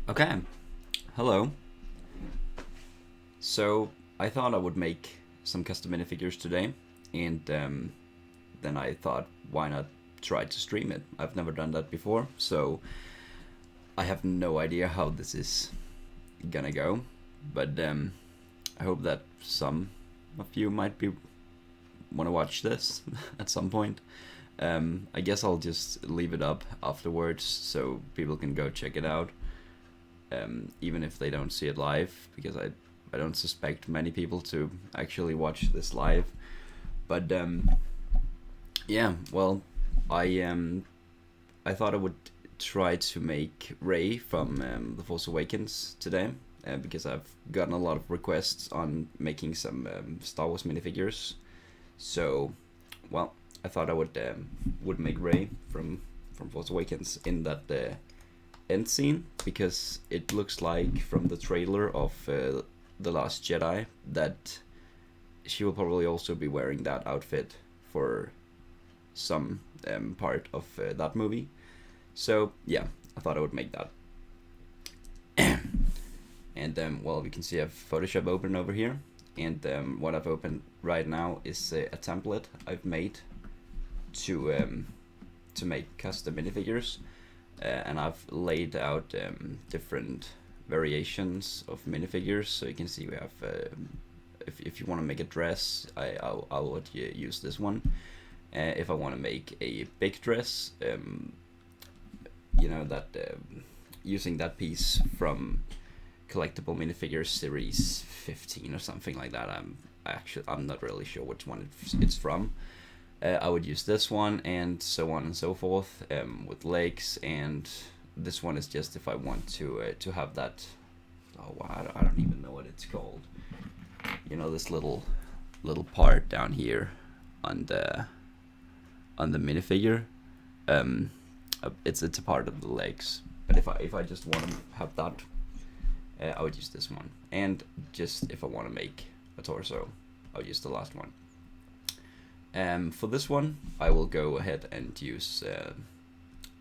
Okay, hello. So I thought I would make some custom minifigures today, and then I thought, why not try to stream it? I've never done that before, so I have no idea how this is gonna go, but I hope that some of you might be want to watch this at some point. I guess I'll just leave it up afterwards so people can go check it out, even if they don't see it live, because I don't suspect many people to actually watch this live. But yeah, well, I thought I would try to make Ray from The Force Awakens today, because I've gotten a lot of requests on making some Star Wars minifigures. So, well, I thought I would make Ray from Force Awakens in that end scene, because it looks like from the trailer of The Last Jedi that she will probably also be wearing that outfit for some part of that movie. So yeah, I thought I would make that. And well, we can see I have Photoshop open over here, and what I've opened right now is a template I've made to make custom minifigures, and I've laid out different variations of minifigures. So you can see we have if you want to make a dress, I would use this one. If I want to make a big dress, that using that piece from collectible minifigures series 15 or something like that. I'm not really sure which one it's from. I would use this one, and so on and so forth, with legs. And this one is just if I want to have that. Oh wow, I don't even know what it's called. This little part down here on the minifigure. It's a part of the legs. But if I just want to have that, I would use this one. And just if I want to make a torso, I'll use the last one. For this one, I will go ahead and use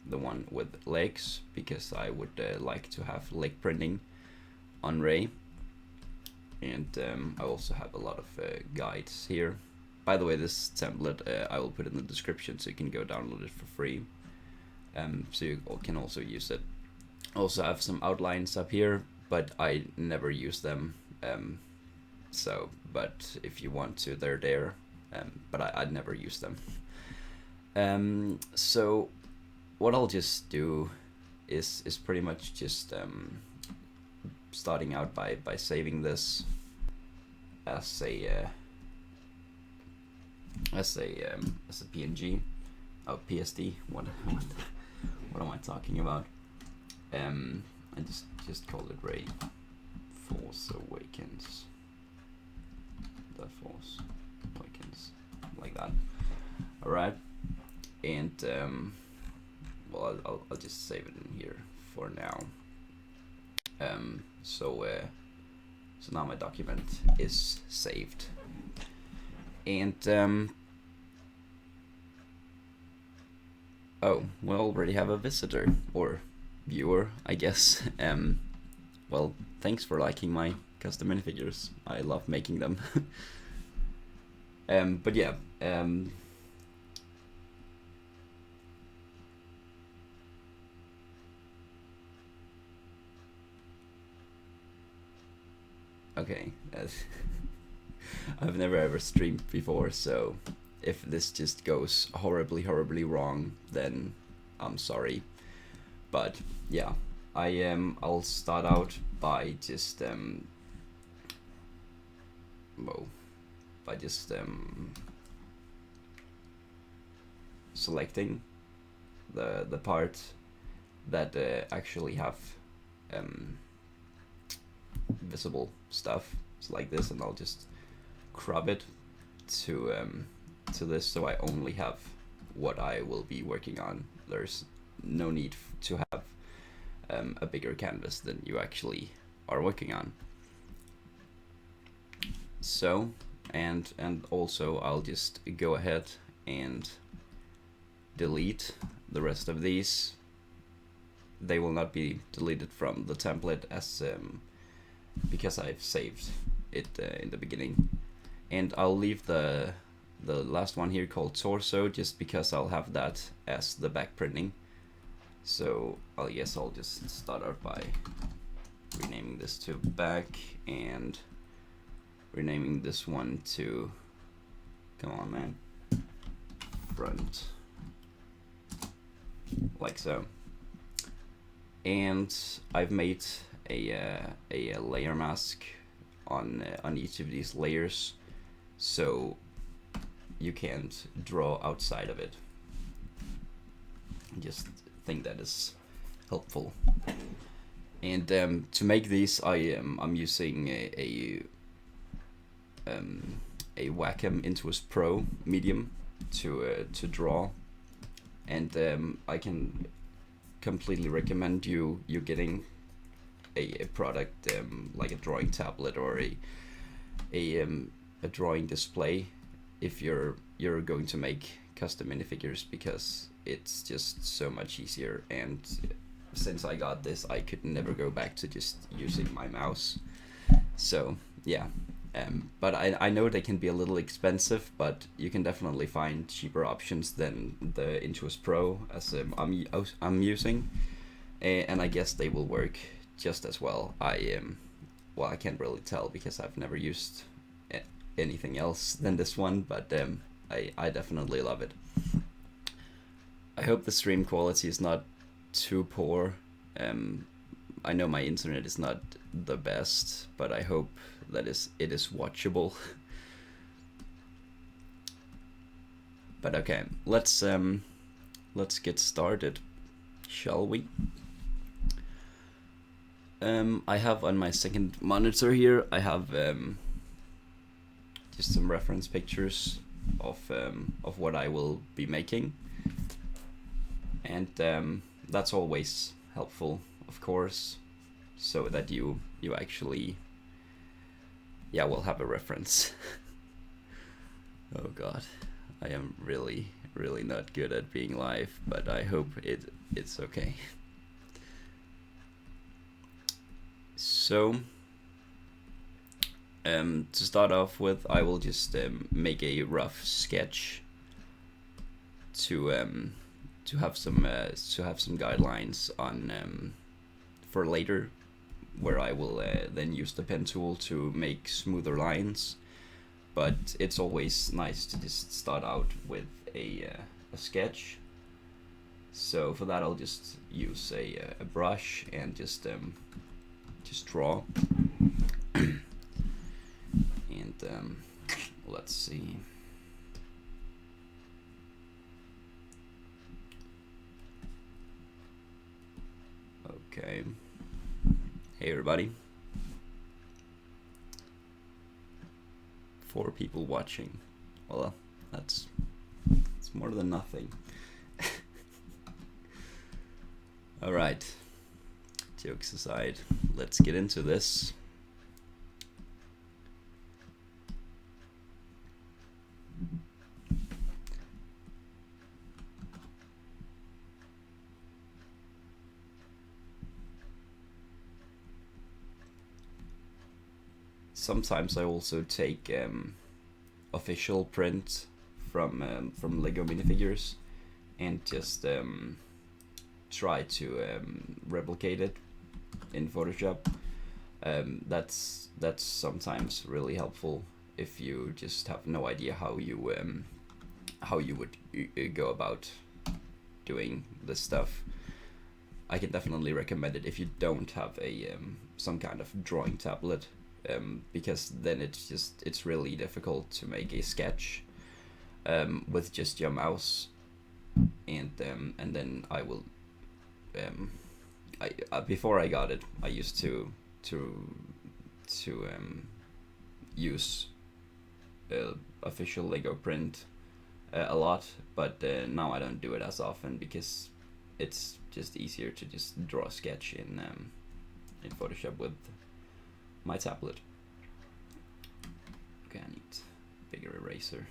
the one with legs, because I would like to have leg printing on Ray. And I also have a lot of guides here. By the way, this template I will put in the description, so you can go download it for free. So you can also use it. Also have some outlines up here, but I never use them. But if you want to, they're there. But I'd never use them. So what I'll just do is pretty much just starting out by saving this as a PNG. Oh, PSD. What am I talking about? I just call it Ray Force Awakens. The Force Awakens, like that. All right, and well, I'll just save it in here for now. So now my document is saved, and oh, we already have a visitor or viewer, I guess. Well, thanks for liking my custom minifigures. I love making them. But yeah, okay. I've never ever streamed before, so if this just goes horribly wrong, then I'm sorry. But yeah, I'll start out by just selecting the part that actually have visible stuff. It's like this, and I'll just crop it to this, so I only have what I will be working on. There's no need to have a bigger canvas than you actually are working on. So, and also I'll just go ahead and delete the rest of these they will not be deleted from the template as because I've saved it in the beginning. And I'll leave the last one here called torso just because I'll have that as the back printing. So I guess I'll just start out by renaming this to back and renaming this one to, come on man, front, like so. And I've made a layer mask on each of these layers, so you can't draw outside of it. I just think that is helpful. And to make these, I'm using a Wacom Intuos Pro medium to draw, and I can completely recommend you getting a product like a drawing tablet or a drawing display if you're going to make custom minifigures, because it's just so much easier. And since I got this, I could never go back to just using my mouse. So yeah, but I know they can be a little expensive, but you can definitely find cheaper options than the Intuos Pro as I'm using, and I guess they will work just as well. Well, I can't really tell because I've never used anything else than this one, but I definitely love it. I hope the stream quality is not too poor. I know my internet is not the best, but I hope that it is watchable. But okay, let's get started, shall we? I have on my second monitor here, I have just some reference pictures of what I will be making, and that's always helpful, of course, so that you actually, yeah, will have a reference. Oh god, I am really not good at being live, but I hope it's okay. So to start off with, I will just make a rough sketch to have some guidelines on for later, where I will then use the pen tool to make smoother lines. But it's always nice to just start out with a sketch. So for that, I'll just use a brush and just draw. And let's see. Okay. Hey everybody. 4 people watching. Well, that's more than nothing. All right. Jokes aside, let's get into this. Sometimes I also take official print from Lego minifigures and just try to replicate it in Photoshop. That's sometimes really helpful if you just have no idea how you would go about doing this stuff. I can definitely recommend it if you don't have a some kind of drawing tablet. Because then it's really difficult to make a sketch with just your mouse, and then I will before I got it, I used to use official Lego print a lot, but now I don't do it as often because it's just easier to just draw a sketch in Photoshop with my tablet. Okay, I need bigger eraser.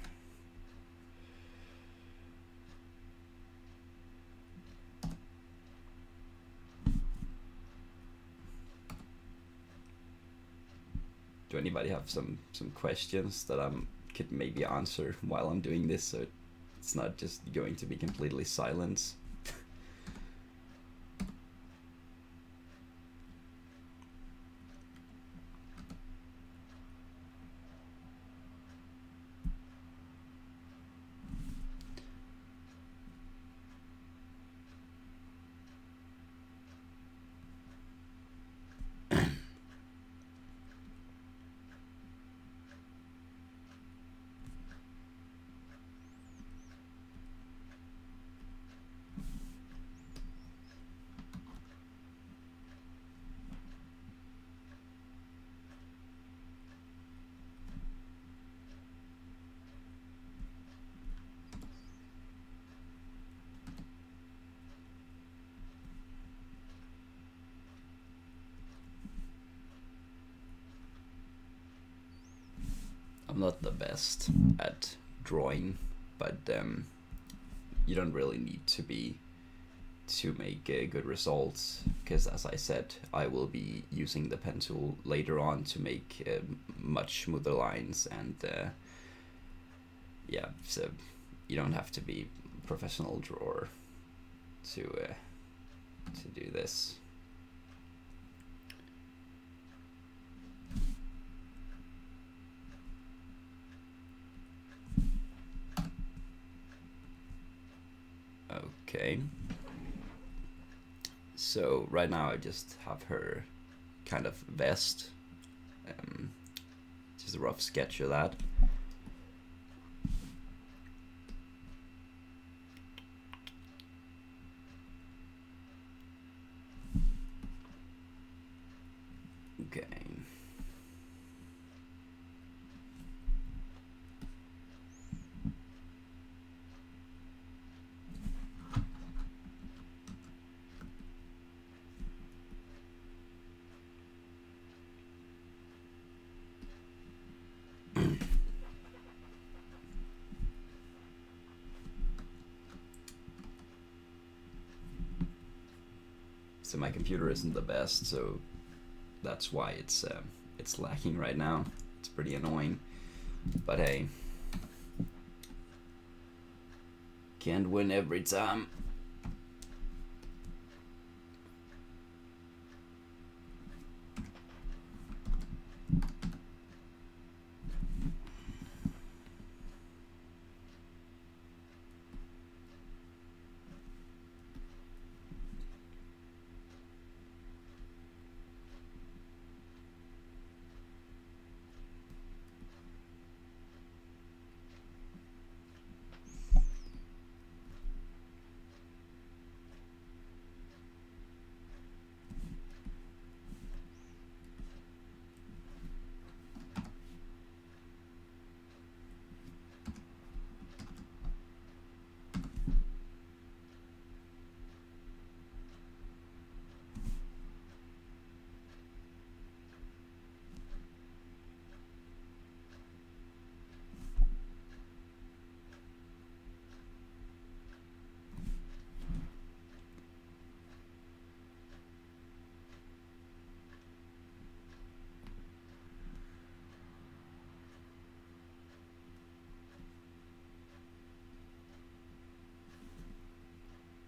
do anybody have some questions that I could maybe answer while I'm doing this, so it's not just going to be completely silence? I'm not the best at drawing, but you don't really need to be to make good results, because as I said, I will be using the pen tool later on to make much smoother lines, and yeah, so you don't have to be a professional drawer to do this. Okay. So right now I just have her kind of vest, just a rough sketch of that. Okay. So my computer isn't the best, so that's why it's lacking right now. It's pretty annoying, but hey, can't win every time.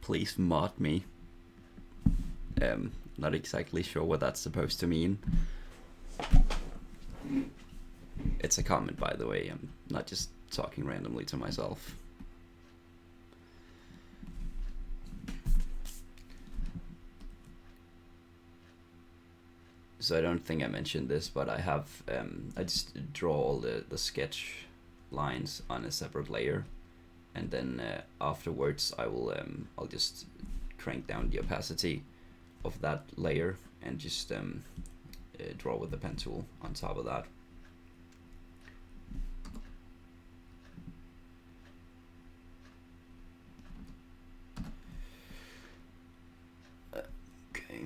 Please mod me. Not exactly sure what that's supposed to mean. It's a comment, by the way. I'm not just talking randomly to myself. So I don't think I mentioned this, but I have I just draw all the sketch lines on a separate layer, and then afterwards I'll just crank down the opacity of that layer and just draw with the pen tool on top of that. Okay.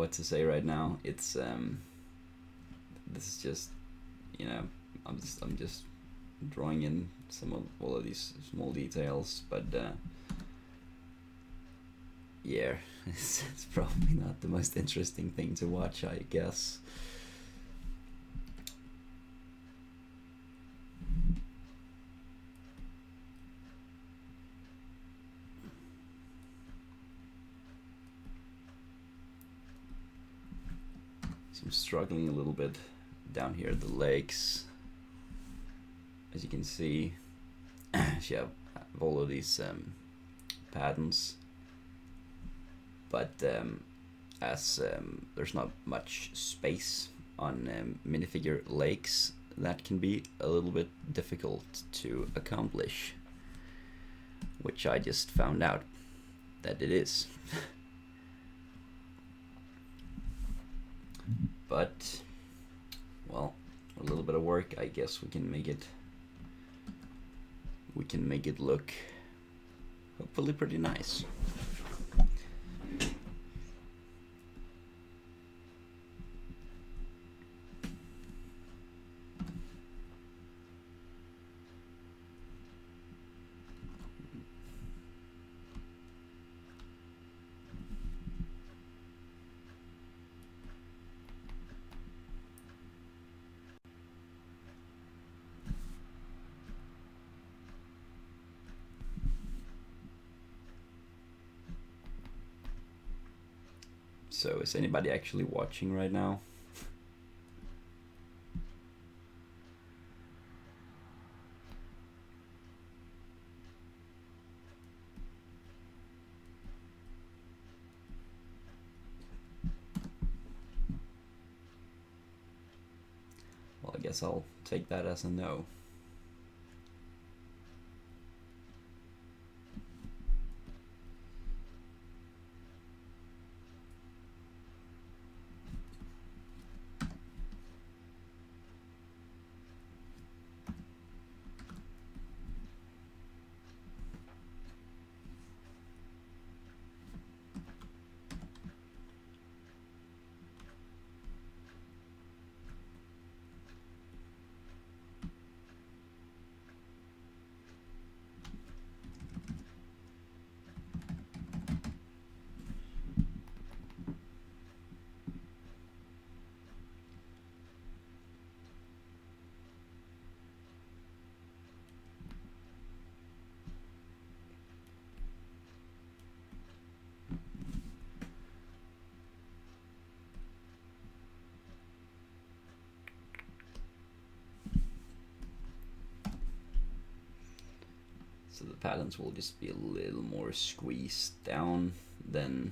what to say right now. It's this is just, you know, I'm just drawing in some of all of these small details, but yeah, it's probably not the most interesting thing to watch, I guess. So I'm struggling a little bit down here at the legs. As you can see, you have all of these patterns, but as there's not much space on minifigure legs, that can be a little bit difficult to accomplish, which I just found out that it is. But, well, a little bit of work, I guess we can make it look hopefully pretty nice. So is anybody actually watching right now? Well, I guess I'll take that as a no. So the patterns will just be a little more squeezed down than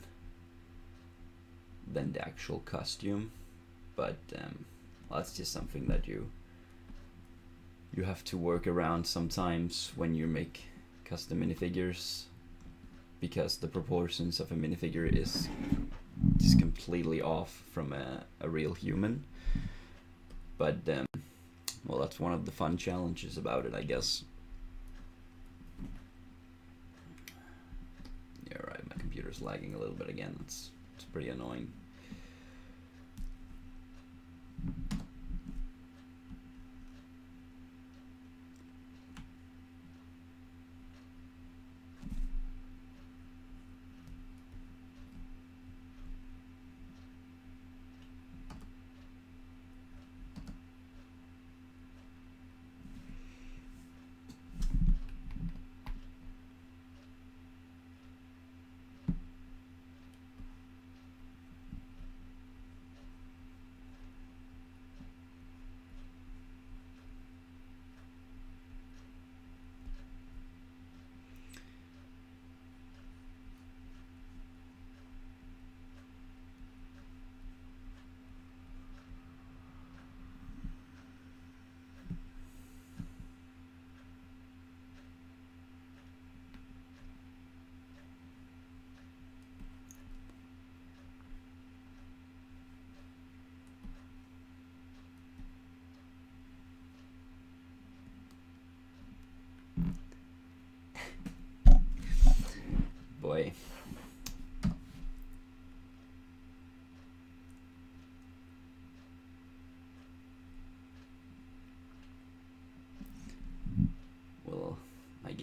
the actual costume, but well, that's just something that you have to work around sometimes when you make custom minifigures, because the proportions of a minifigure is just completely off from a real human. But well, that's one of the fun challenges about it, I guess. Yeah, right, my computer's lagging a little bit again. It's pretty annoying.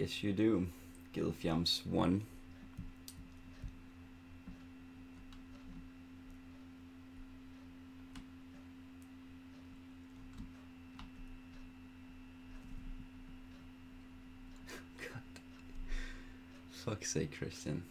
guess you do. Gilfjams 1. God. Fuck's sake, Christian.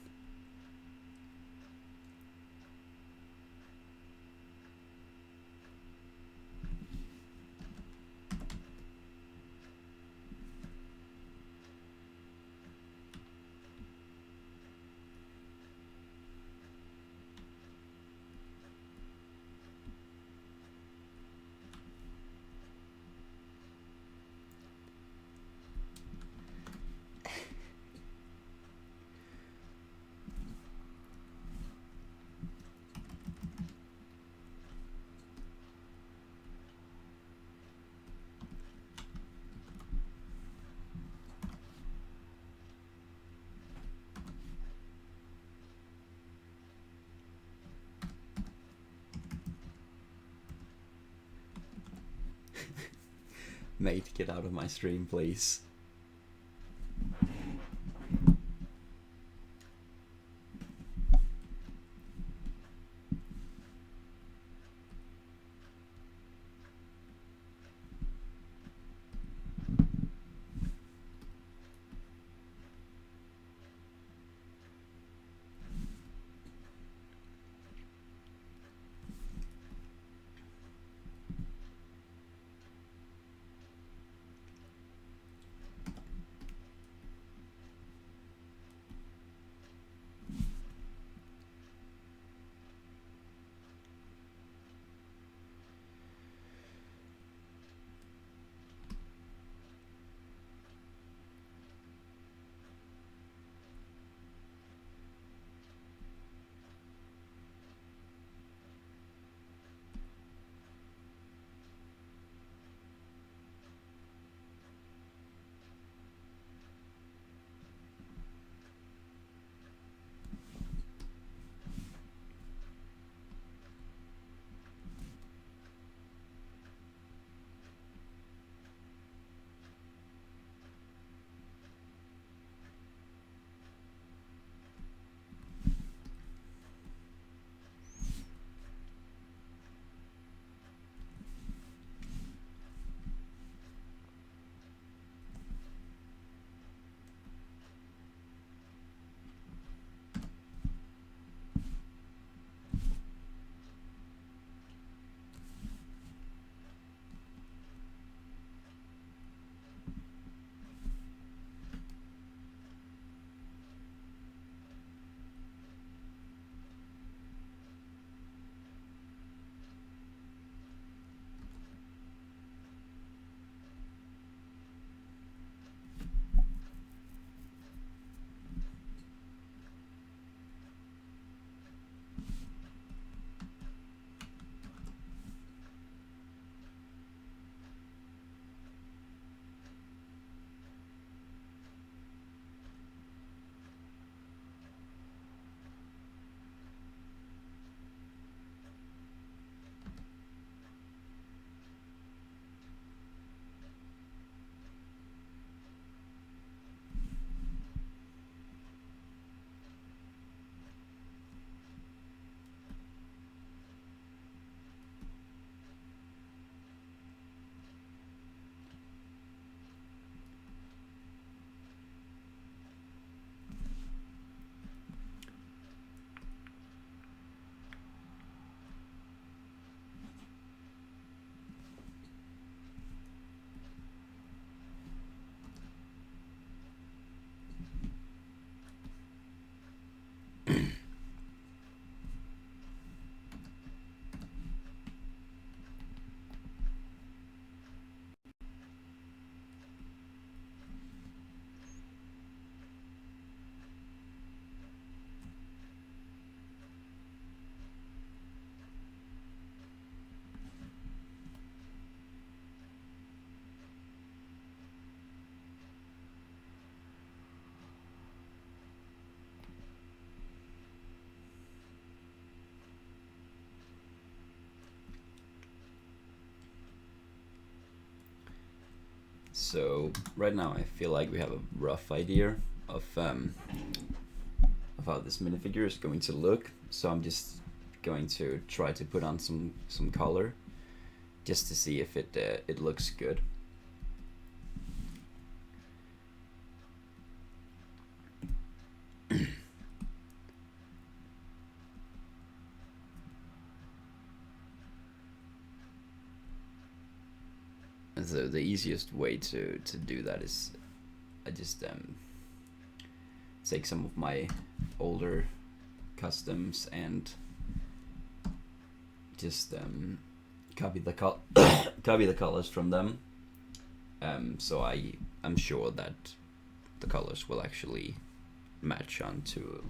Mate, get out of my stream, please. So right now I feel like we have a rough idea of how this minifigure is going to look. So I'm just going to try to put on some color just to see if it looks good. And so the easiest way to do that is I just take some of my older customs and just copy the copy the colors from them. So I'm sure that the colors will actually match onto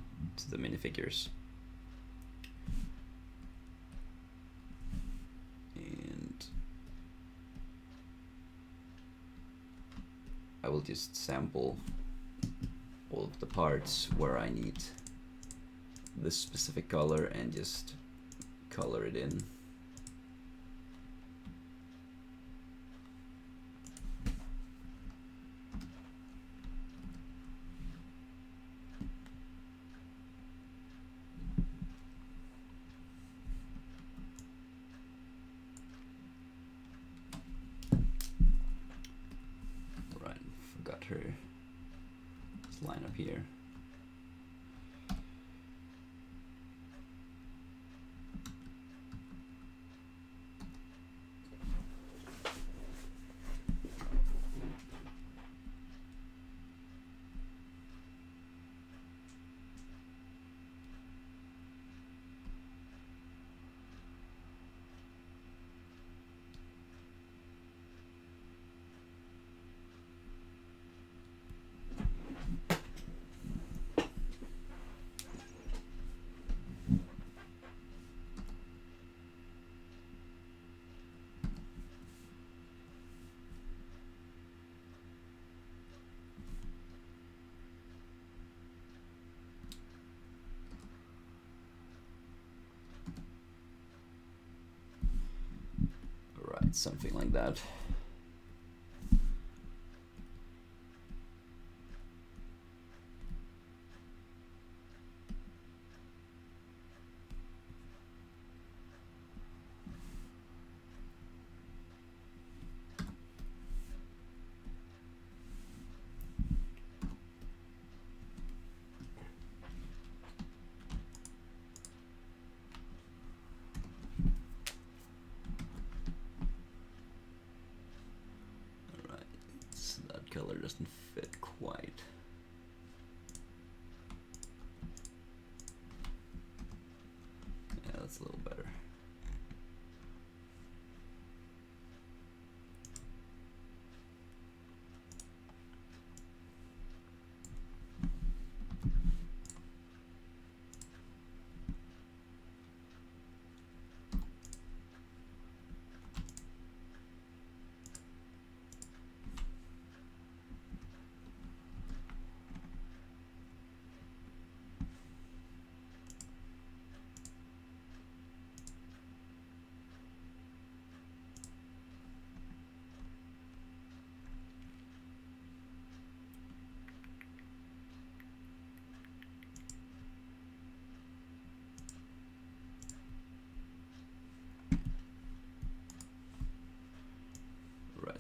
the minifigures. And I will just sample all of the parts where I need this specific color and just color it in. Right, forgot her. Let's line up here. Right, something like that. Color doesn't fit quite. Yeah, that's a little better.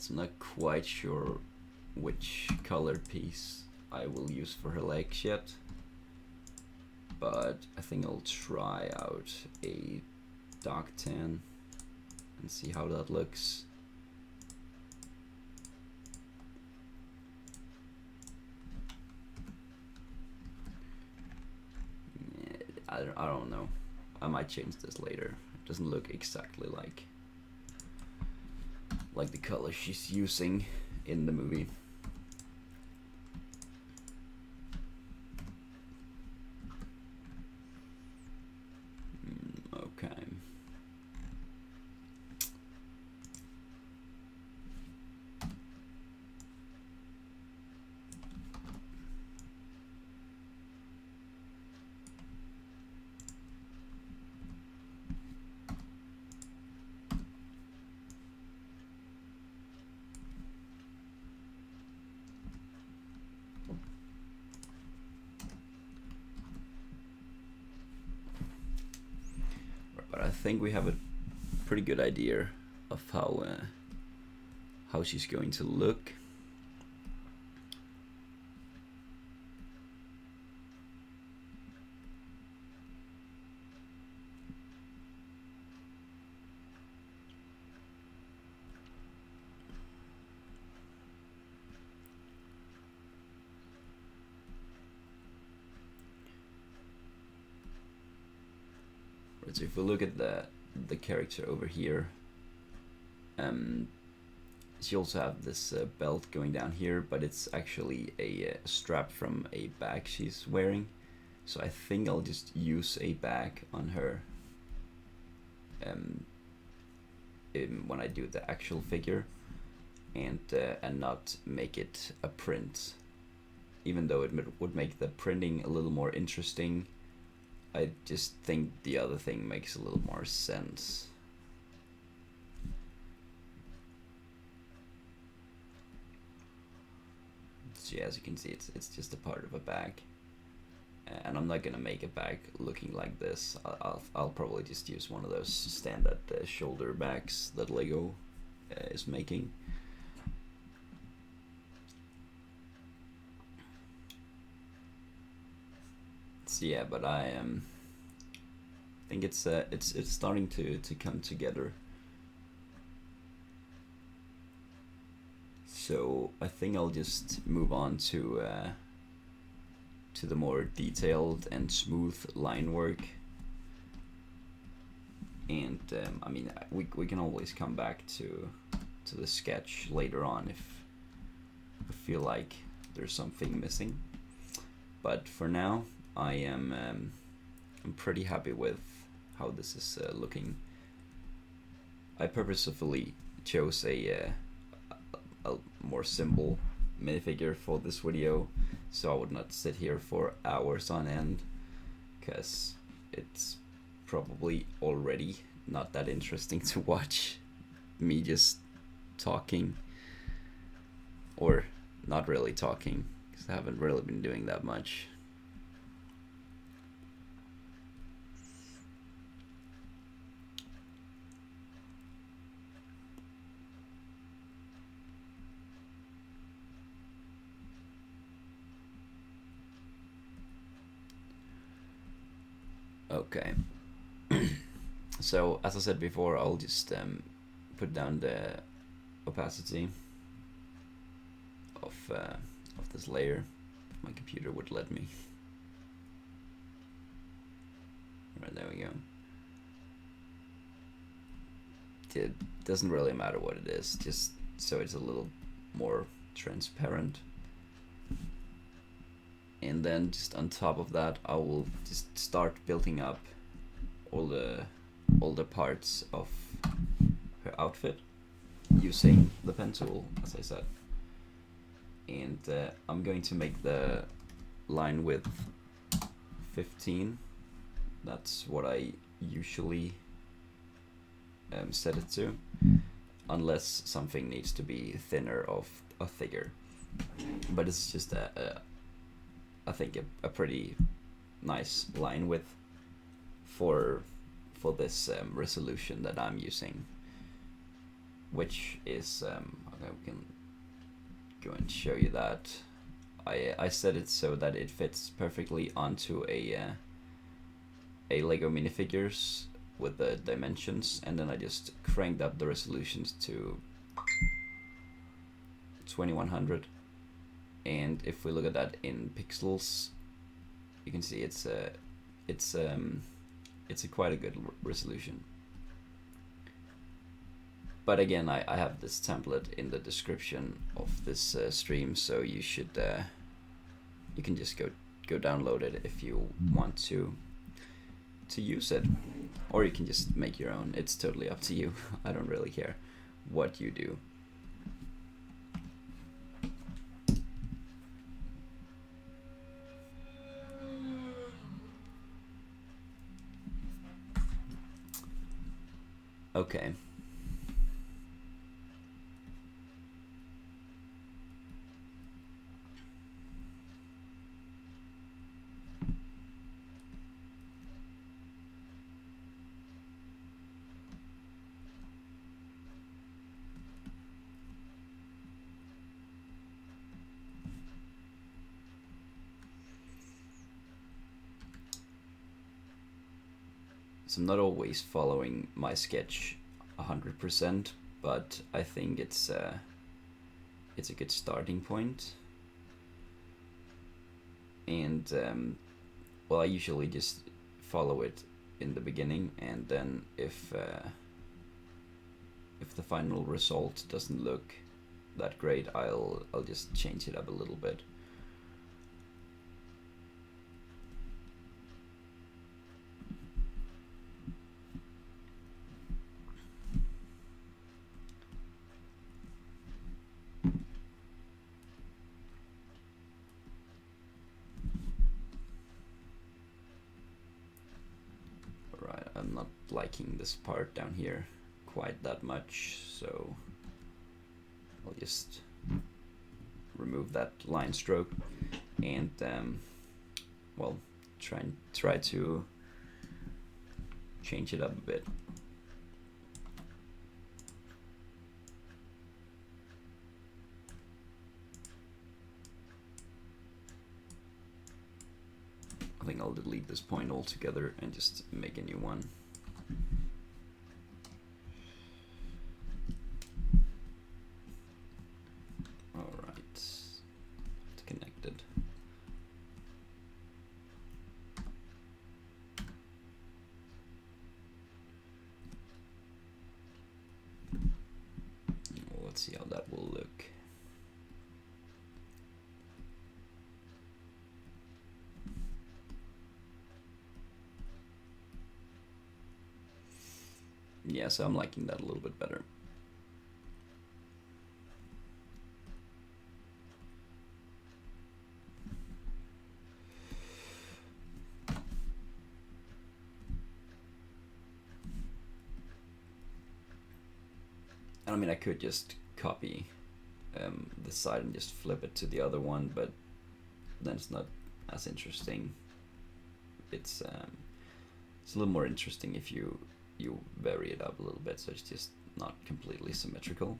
So I'm not quite sure which color piece I will use for her legs yet, but I think I'll try out a dark tan and see how that looks. I don't know. I might change this later. It doesn't look exactly like the color she's using in the movie. Okay. think we have a pretty good idea of how she's going to look. So if we look at the character over here, she also have this belt going down here, but it's actually a strap from a bag she's wearing. So I think I'll just use a bag on her when I do the actual figure, and not make it a print. Even though it would make the printing a little more interesting, I just think the other thing makes a little more sense. So yeah, as you can see, it's just a part of a bag, and I'm not gonna make a bag looking like this. I'll probably just use one of those standard shoulder bags that Lego is making. So yeah, but I think it's starting to come together. So I think I'll just move on to the more detailed and smooth line work. And I mean, we can always come back to the sketch later on if I feel like there's something missing. But for now, I'm pretty happy with how this is looking. I purposefully chose a more simple minifigure for this video, so I would not sit here for hours on end, because it's probably already not that interesting to watch me just talking, or not really talking, because I haven't really been doing that much. Okay. So as I said before, I'll just put down the opacity of this layer, if my computer would let me. Right, there we go. It doesn't really matter what it is, just so it's a little more transparent. And then just on top of that, I will just start building up all the parts of her outfit using the pen tool, as I said. And I'm going to make the line width 15. That's what I usually set it to, unless something needs to be thinner or thicker. But it's just I think a pretty nice line width for this resolution that I'm using, which is okay, we can go and show you that. I set it so that it fits perfectly onto a Lego minifigures with the dimensions, and then I just cranked up the resolutions to 2100. And if we look at that in pixels, you can see it's quite a good resolution. But again, I have this template in the description of this stream, so you should you can just go download it if you want to use it, or you can just make your own. It's totally up to you. I don't really care what you do. Okay. So I'm not always following my sketch 100%, but I think it's a good starting point. And well, I usually just follow it in the beginning, and then if the final result doesn't look that great, I'll just change it up a little bit. Alright, I'm not liking this part down here quite that much, so I'll just remove that line stroke and well, try to change it up a bit. I think I'll delete this point altogether and just make a new one. Alright, it's connected. Well, let's see how that will look. Yeah, so I'm liking that a little bit better. I mean, I could just copy the side and just flip it to the other one, but then it's not as interesting. It's a little more interesting if you vary it up a little bit, so it's just not completely symmetrical.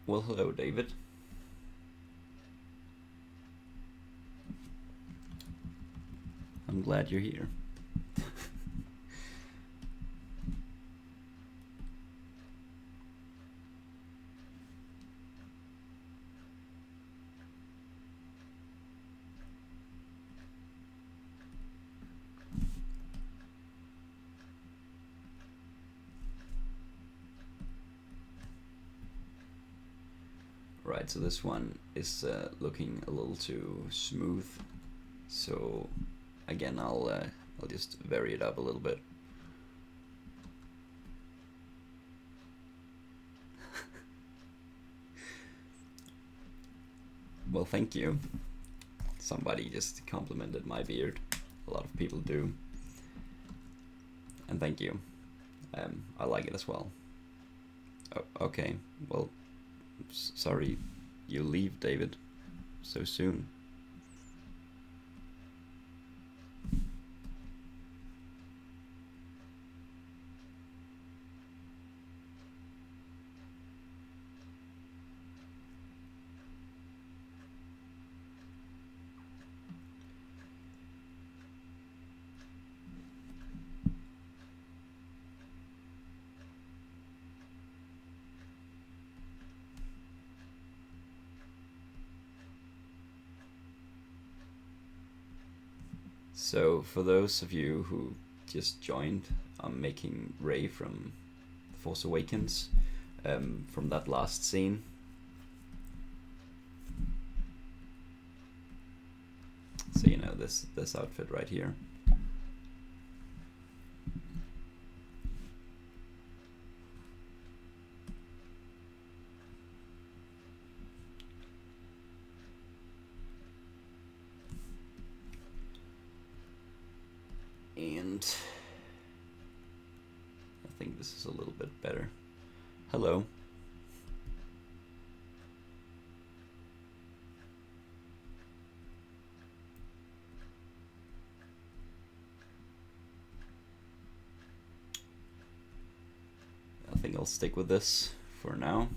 Well, hello, David. I'm glad you're here. Right, so this one is looking a little too smooth. So again, I'll just vary it up a little bit. Well, thank you. Somebody just complimented my beard. A lot of people do. And thank you. I like it as well. Oh, okay, well, sorry you leave, David, so soon. So for those of you who just joined, I'm making Rey from The Force Awakens, from that last scene. So you know, this outfit right here. And I think this is a little bit better. Hello. I think I'll stick with this for now.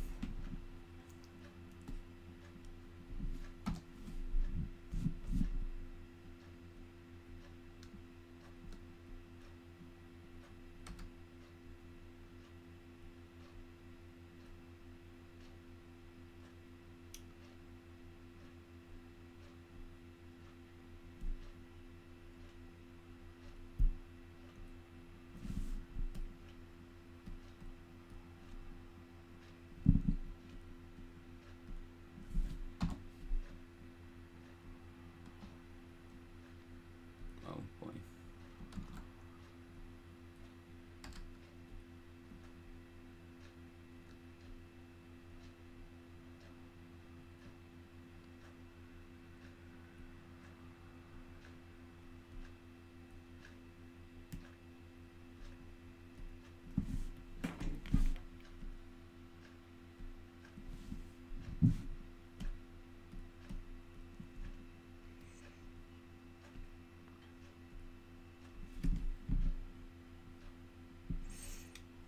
Oh boy.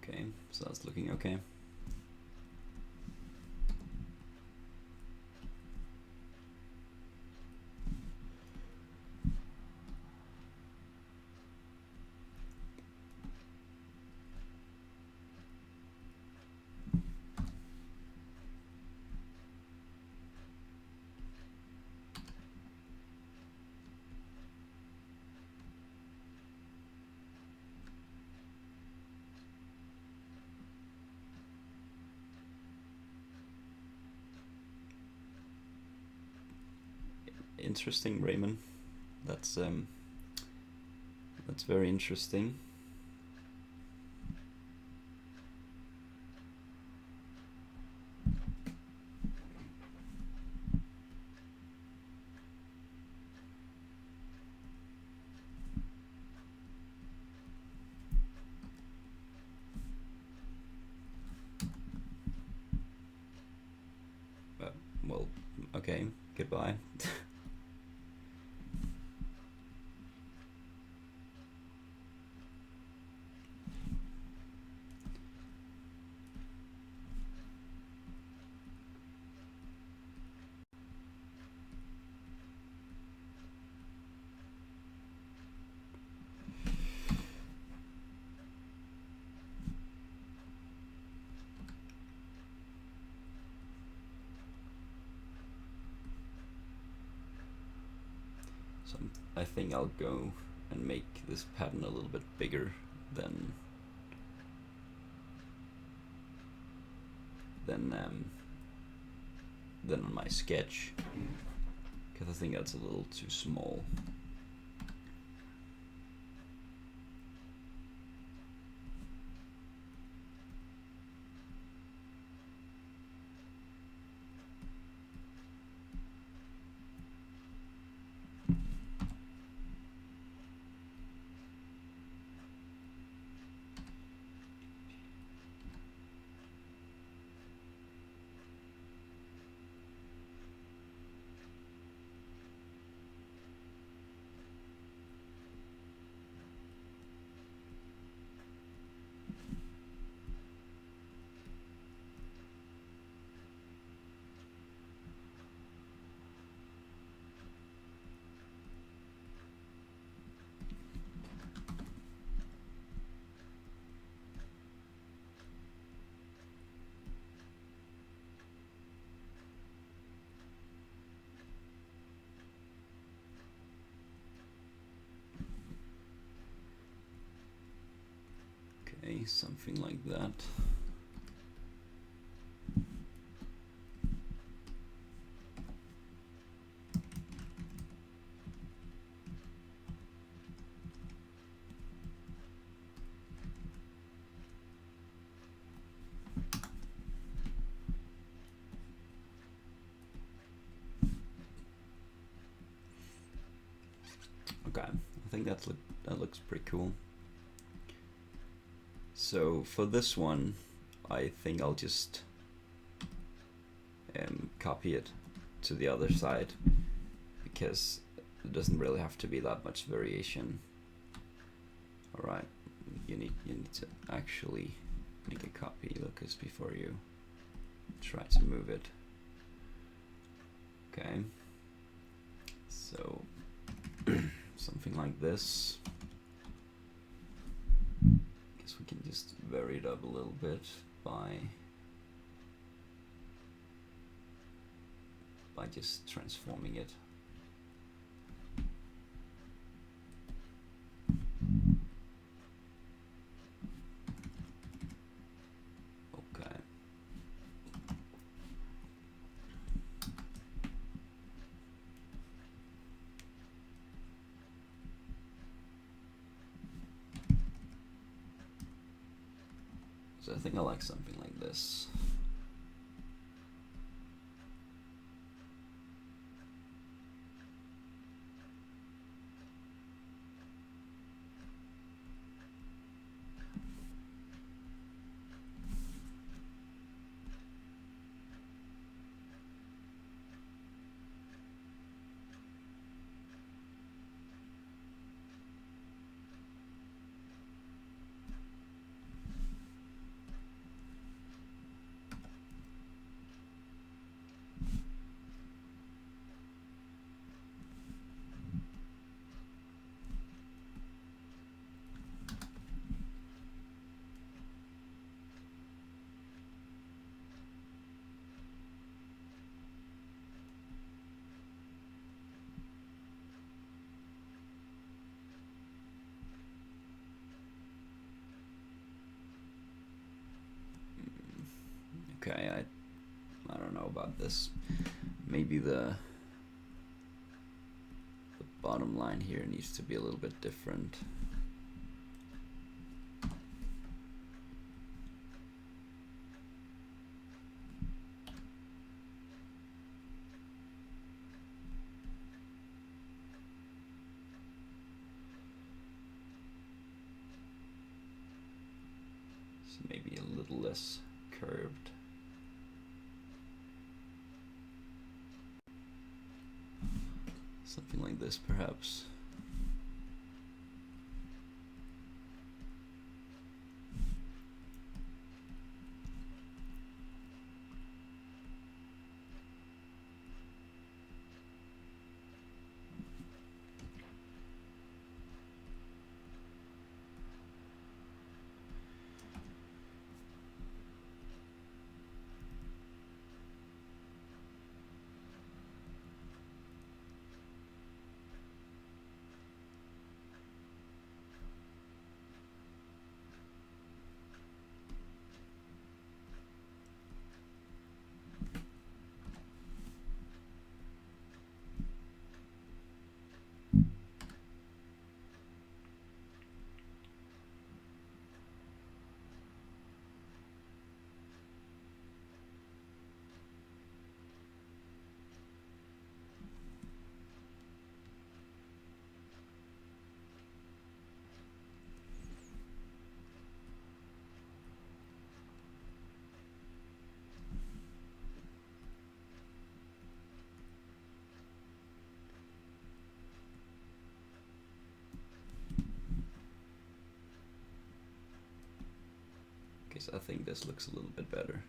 Okay, so that's looking okay. Interesting, Raymond. That's very interesting. Well, okay, goodbye. So I think I'll go and make this pattern a little bit bigger than on my sketch, because I think that's a little too small. Okay, something like that. Okay, I think that looks pretty cool. So for this one, I think I'll just copy it to the other side, because it doesn't really have to be that much variation. All right, you need to actually make a copy, Lucas, before you try to move it. Okay, so something like this. Guess we can just vary it up a little bit by just transforming it. Okay. So I think I like something like this. Okay, I don't know about this. Maybe the bottom line here needs to be a little bit different. So maybe a little less curved. Something like this, perhaps. Okay, so I think this looks a little bit better.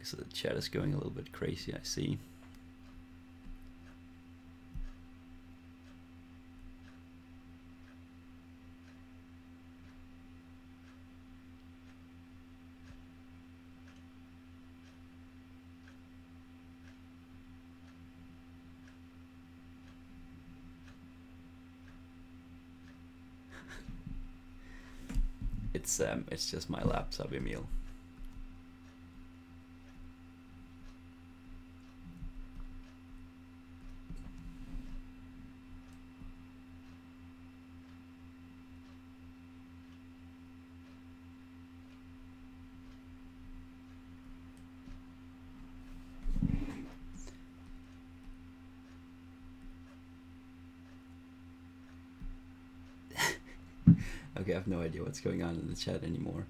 So the chat is going a little bit crazy, I see. it's just my laptop, Emil. Okay, I have no idea what's going on in the chat anymore.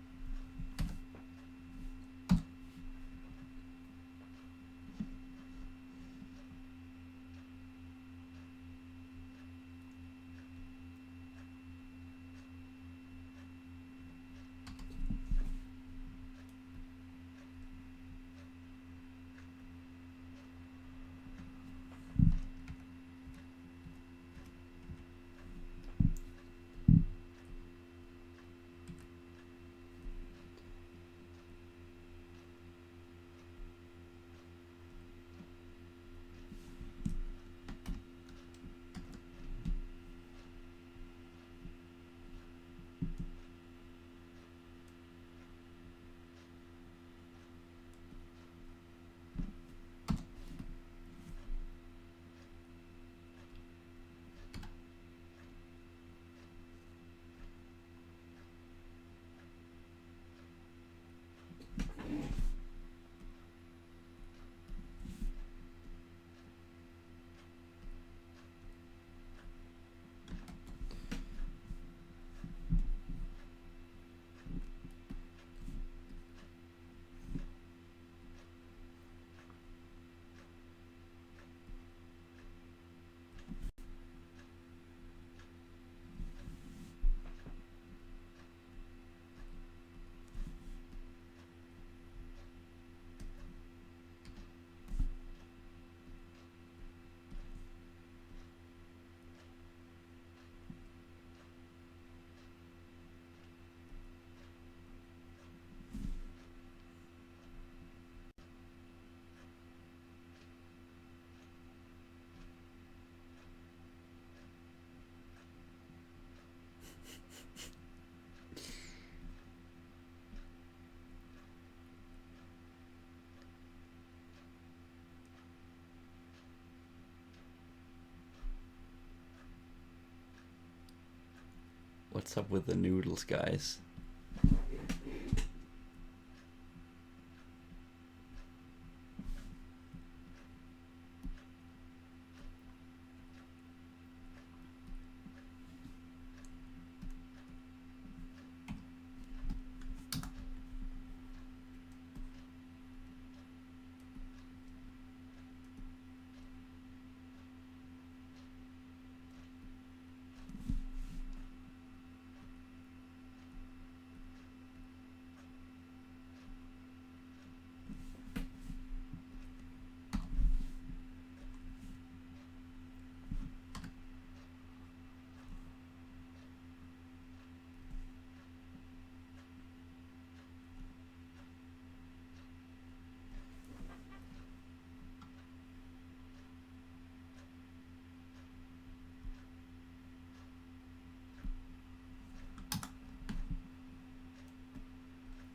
What's up with the noodles, guys?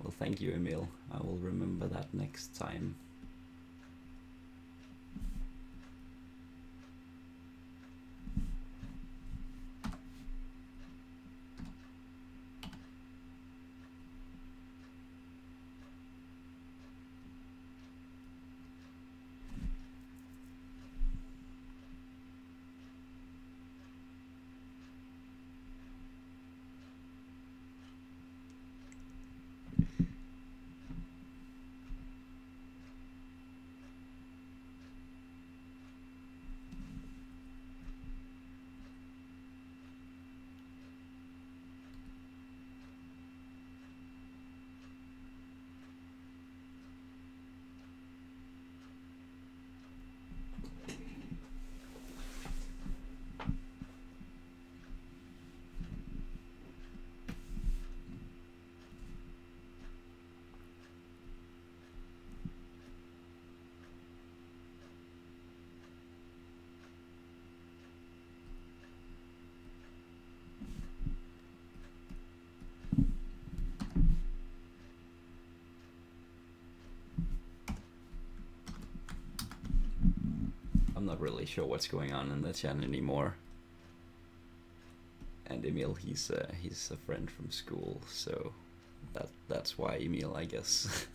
Well, thank you, Emil. I will remember that next time. not really sure what's going on in the chat anymore. And Emil, he's a friend from school, so that's why Emil, I guess.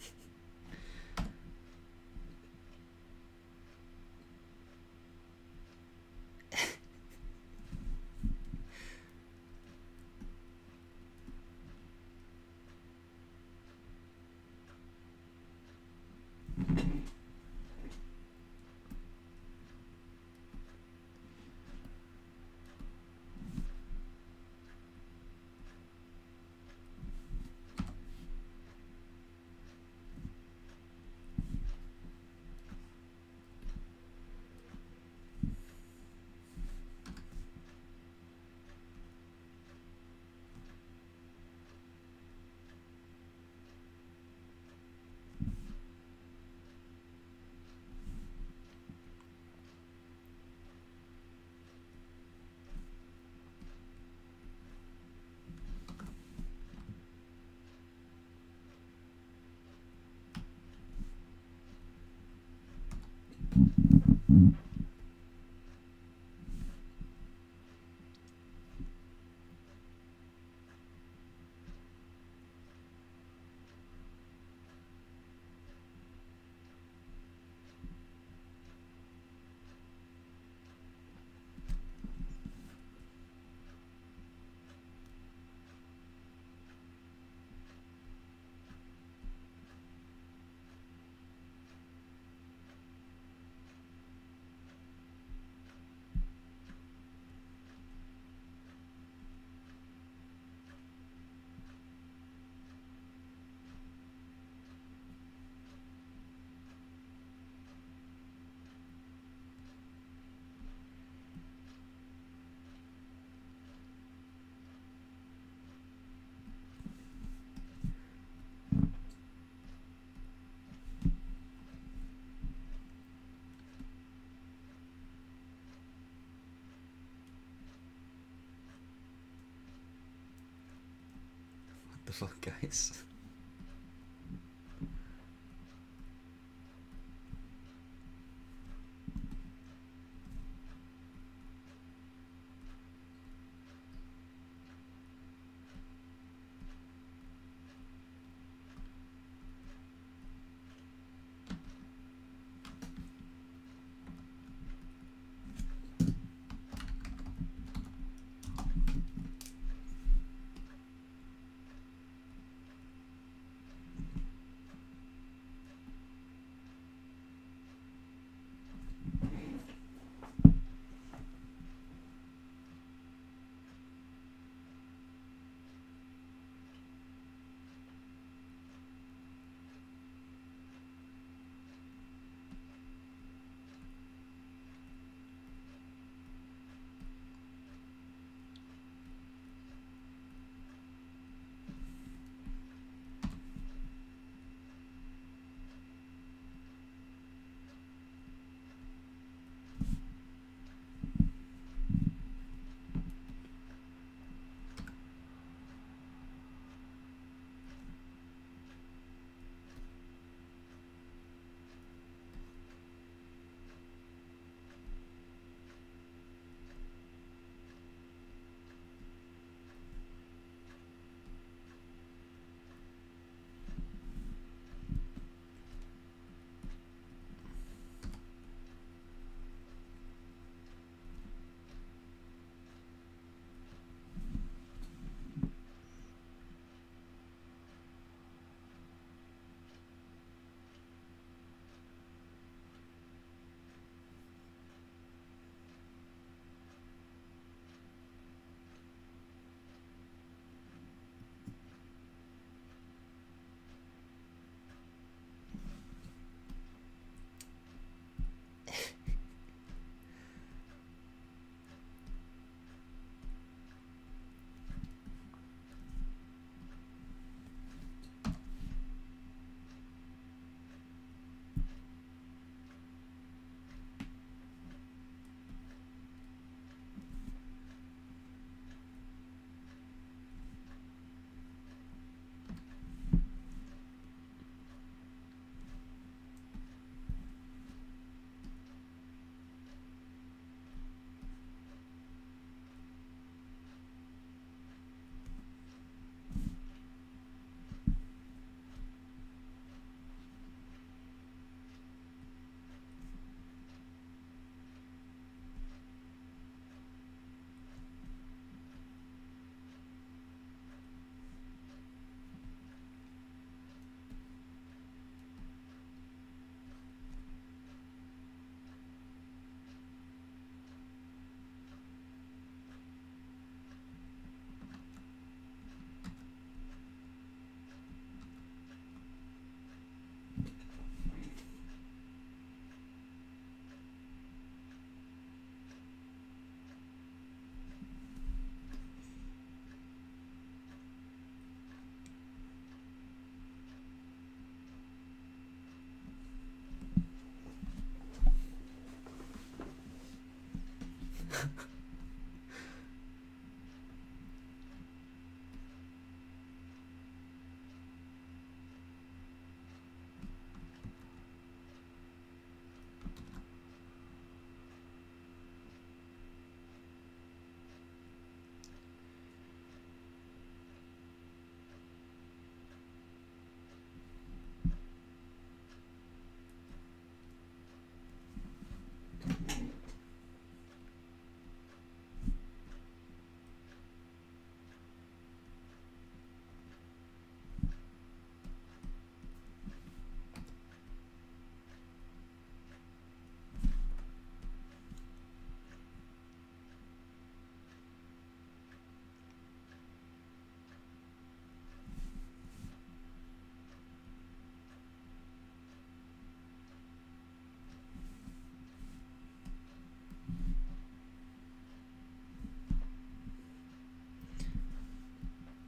What the fuck, guys?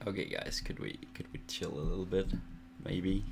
Okay, guys, could we chill a little bit, maybe?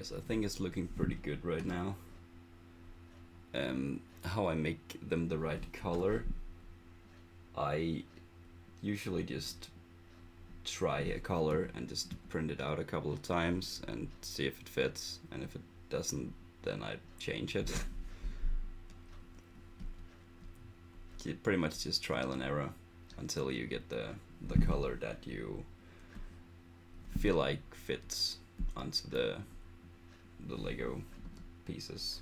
guess I think it's looking pretty good right now. How I make them the right color, I usually just try a color and just print it out a couple of times and see if it fits, and if it doesn't, then I change it. Pretty much just trial and error until you get the color that you feel like fits onto the Lego pieces.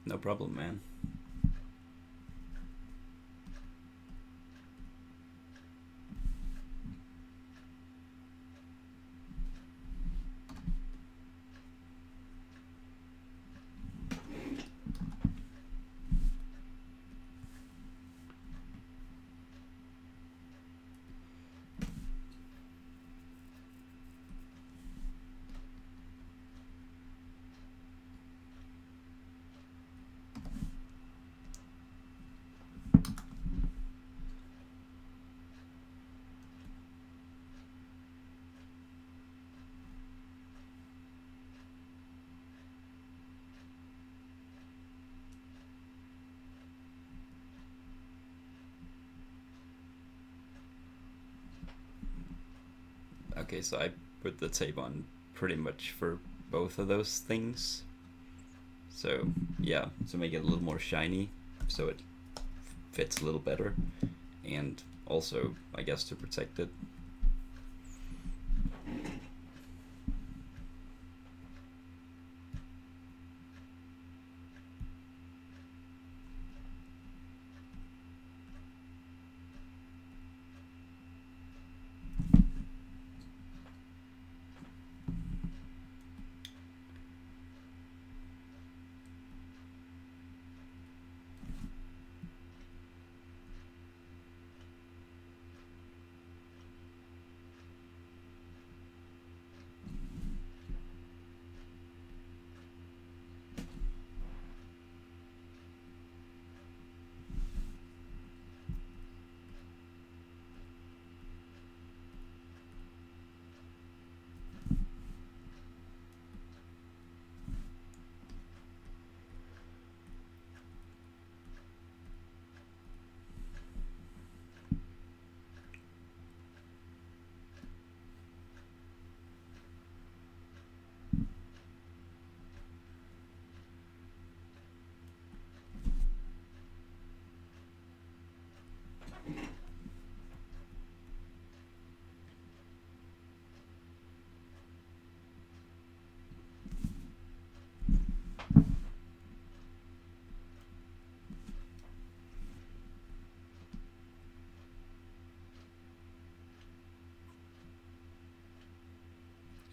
No problem, man. Okay, so I put the tape on pretty much for both of those things. So yeah, to make it a little more shiny, so it fits a little better, and also, I guess, to protect it.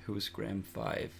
Who's Graham 5?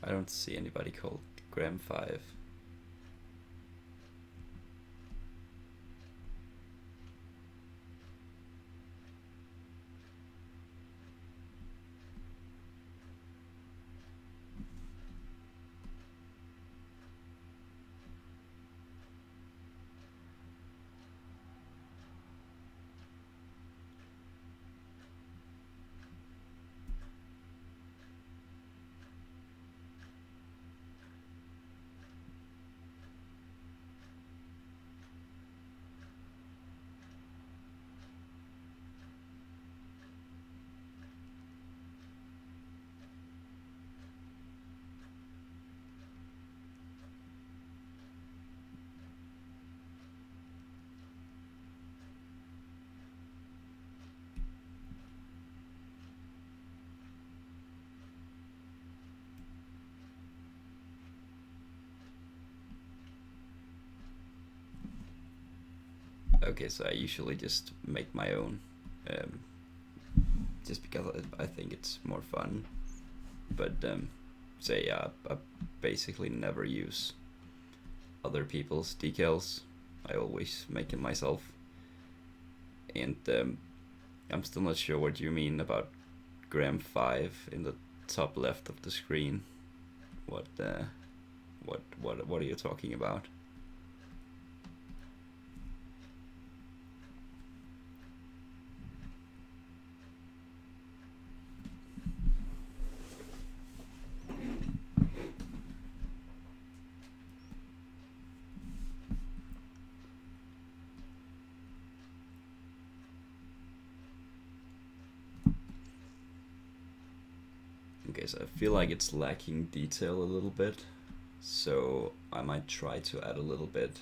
I don't see anybody called Graham 5. Okay, so I usually just make my own, um, just because I think it's more fun. But say I basically never use other people's decals. I always make it myself. And I'm still not sure what you mean about gram 5 in the top left of the screen. What are you talking about? Okay, so I feel like it's lacking detail a little bit, so I might try to add a little bit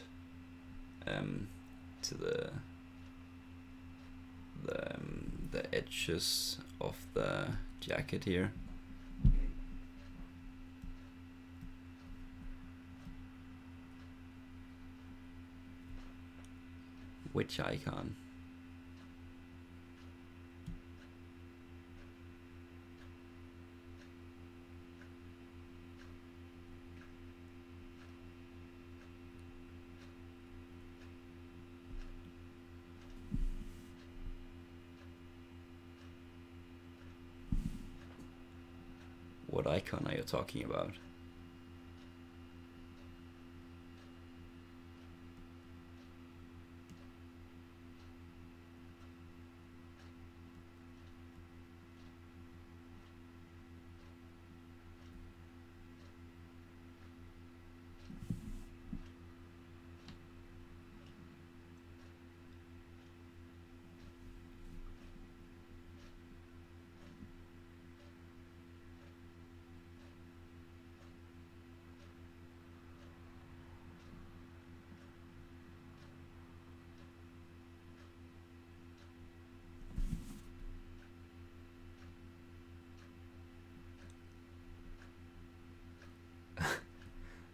to the edges of the jacket here. Which icon? What icon are you talking about?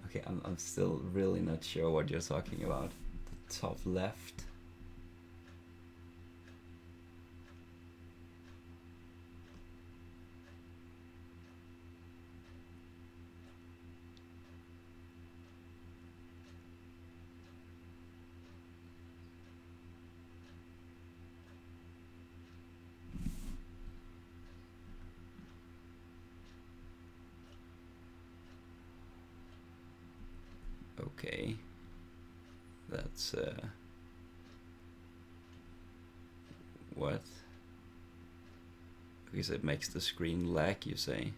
Okay, I'm still really not sure what you're talking about. The top left. Okay, that's what? Because it makes the screen lag, you say?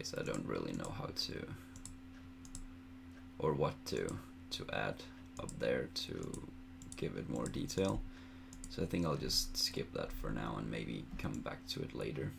case, I don't really know how to or what to add up there to give it more detail. So I think I'll just skip that for now and maybe come back to it later.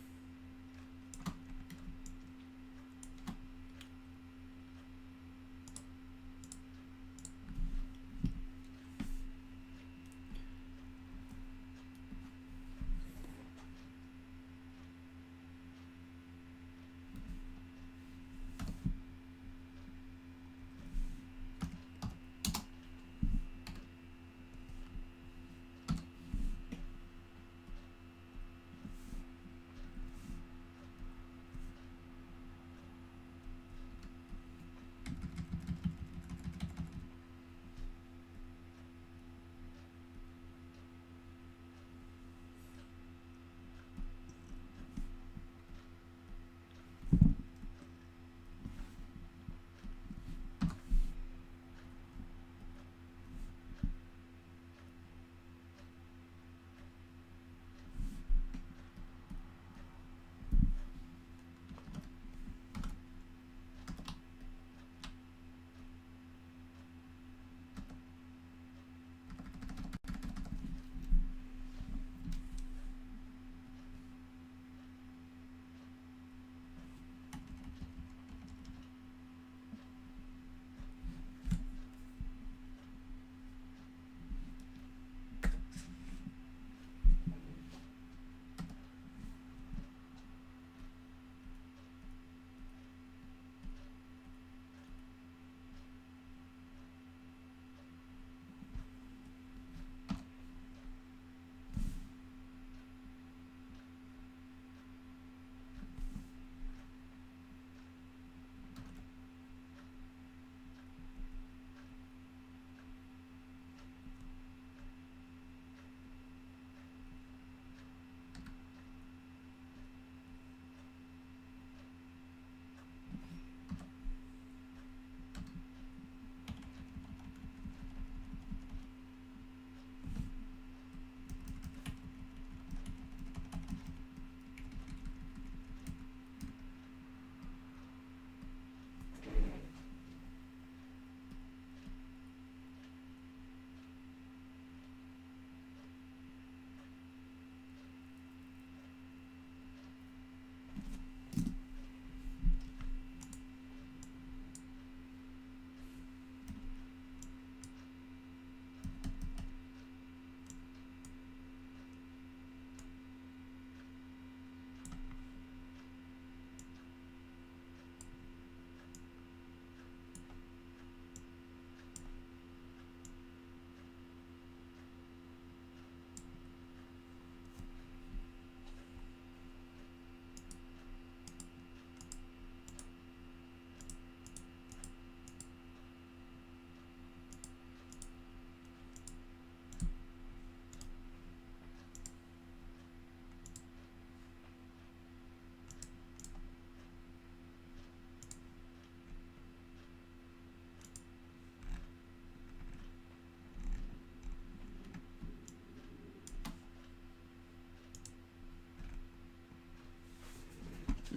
I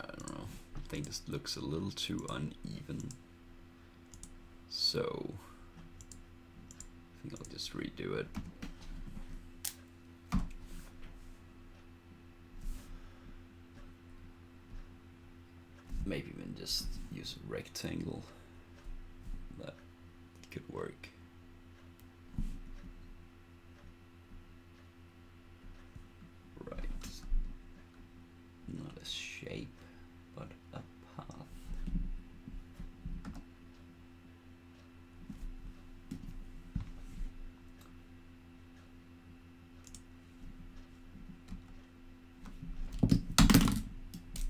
don't know. I think this looks a little too uneven. So I think I'll just redo it. Maybe even just use a rectangle. That could work. Right. Not a shape, but a path.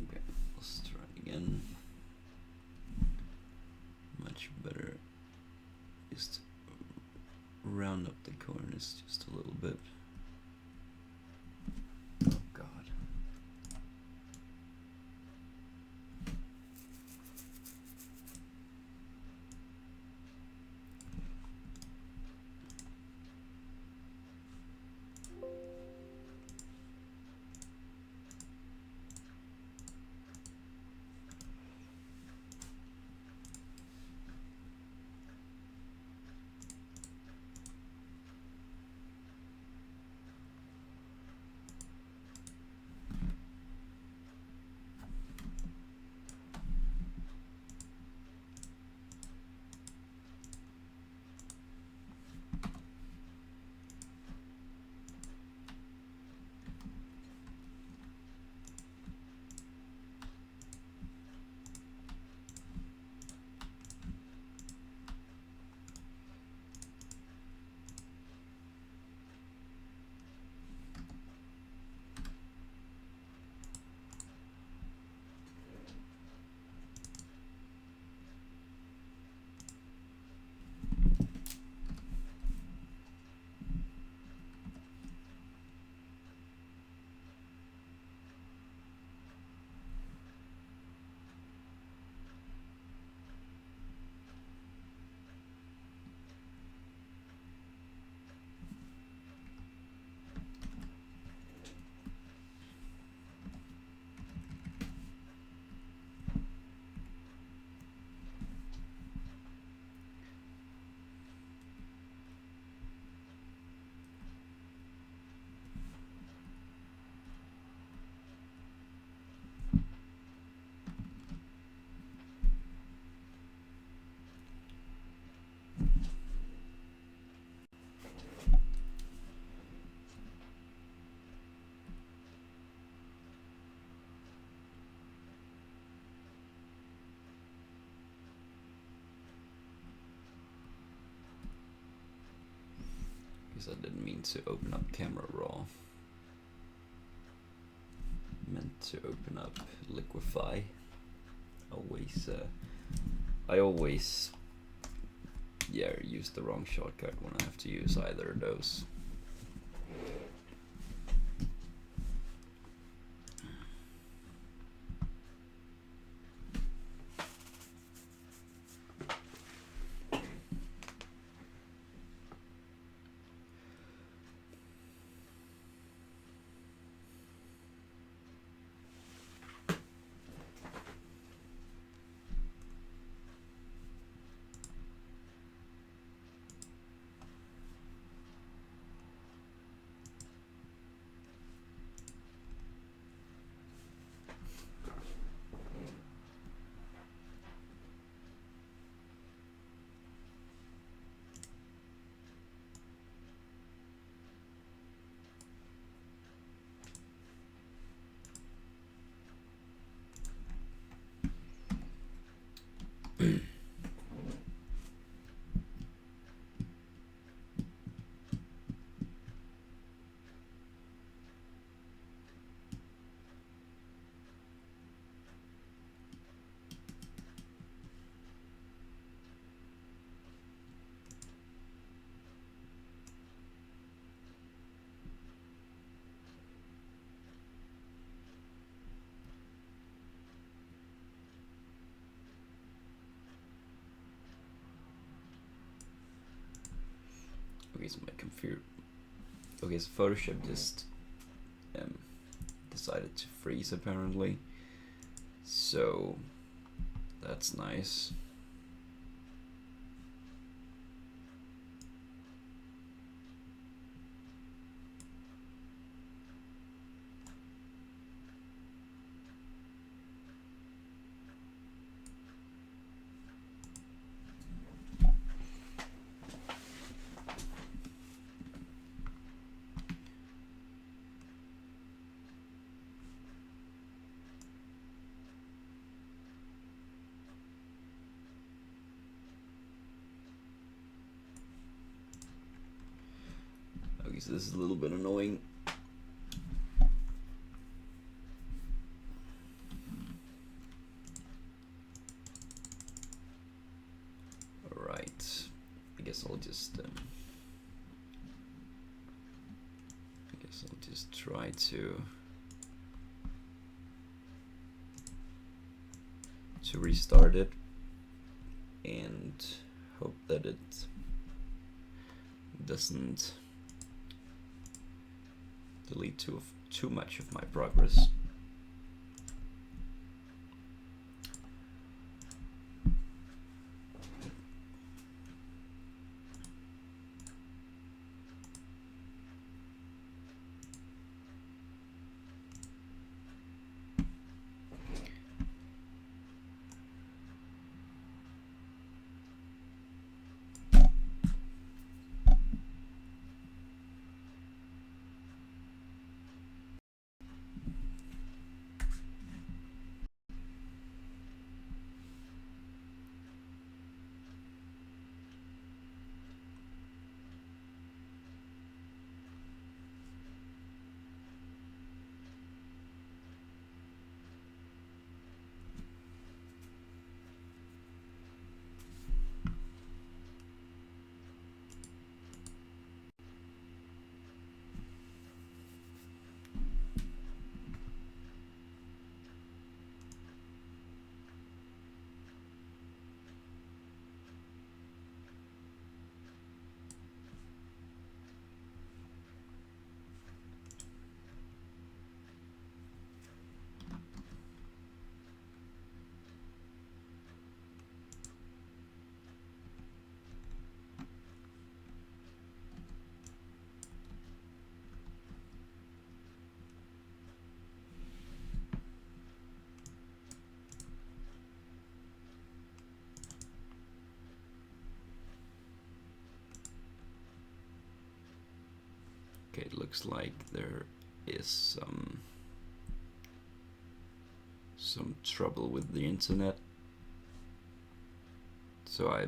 Okay, let's try again. Much better. Just round up the corners just a little bit. Oh God. Because I didn't mean to open up camera raw. Meant to open up liquify. I always use the wrong shortcut when I have to use either of those. Okay, so my computer. Okay, so Photoshop just decided to freeze apparently. So that's nice. So this is a little bit annoying. Alright, I guess I'll just try to restart it and hope that it doesn't delete too much of my progress. Okay, it looks like there is some trouble with the internet. So I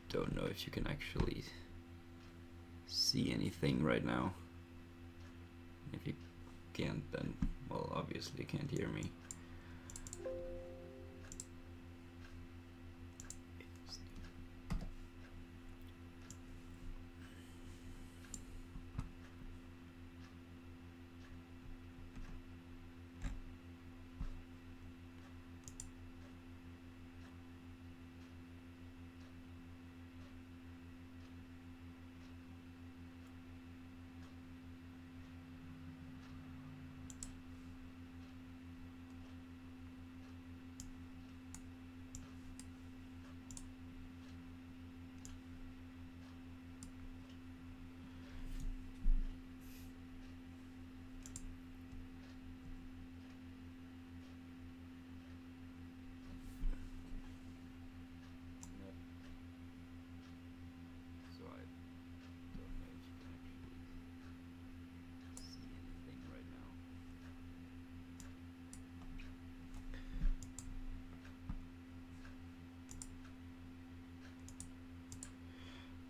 don't know if you can actually see anything right now. If you can't, then, well, obviously you can't hear me.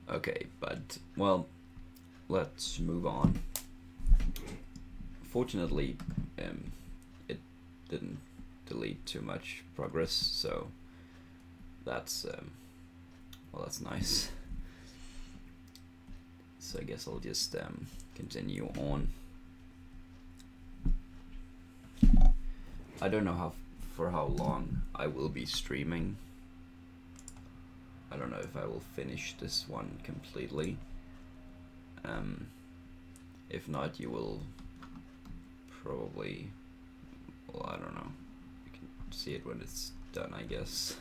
Okay, but, well, let's move on. Fortunately, it didn't delete too much progress, so that's, well, that's nice. So I guess I'll just continue on. I don't know for how long I will be streaming. I don't know if I will finish this one completely. If not, you will probably, well, I don't know. You can see it when it's done, I guess.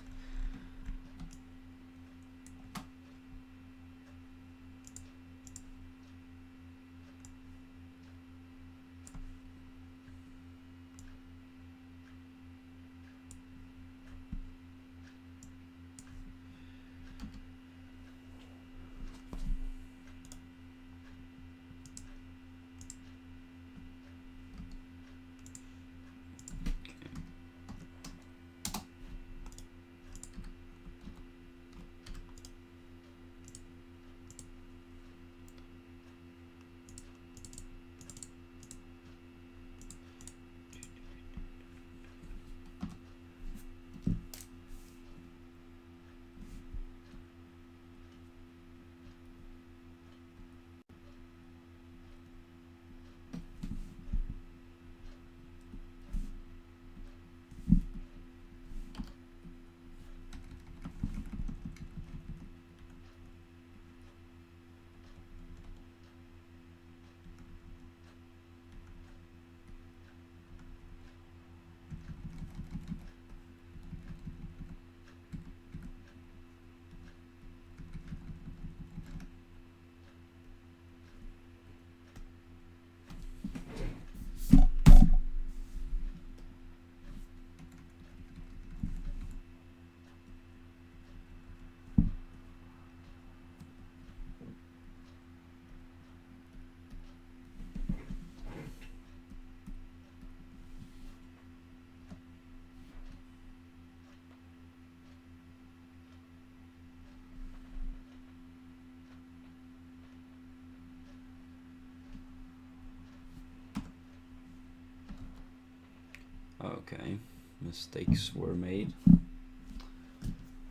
Okay, mistakes were made.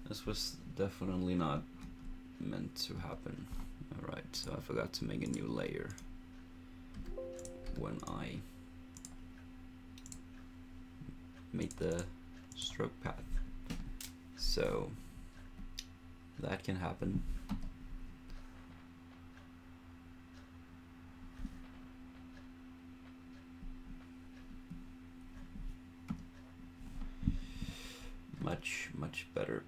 This was definitely not meant to happen. Alright, so I forgot to make a new layer when I made the stroke path. So that can happen. Much better.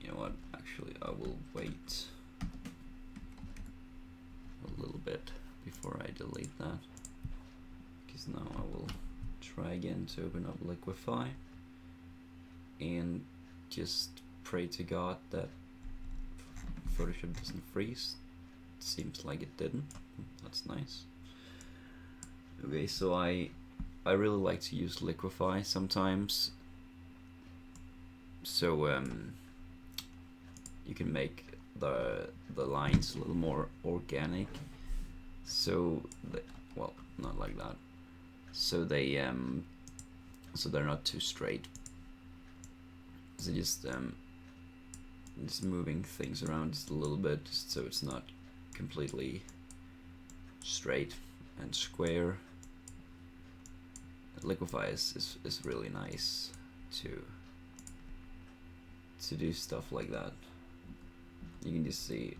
You know what, actually I will wait a little bit before I delete that, because now I will try again to open up Liquify and just pray to God that Photoshop doesn't freeze. Seems like it didn't. That's nice. Okay, so I I really like to use liquify sometimes, so you can make the lines a little more organic. So well, not like that. So they're not too straight. So just moving things around just a little bit, just so it's not completely straight and square. Liquify is really nice to do stuff like that. You can just see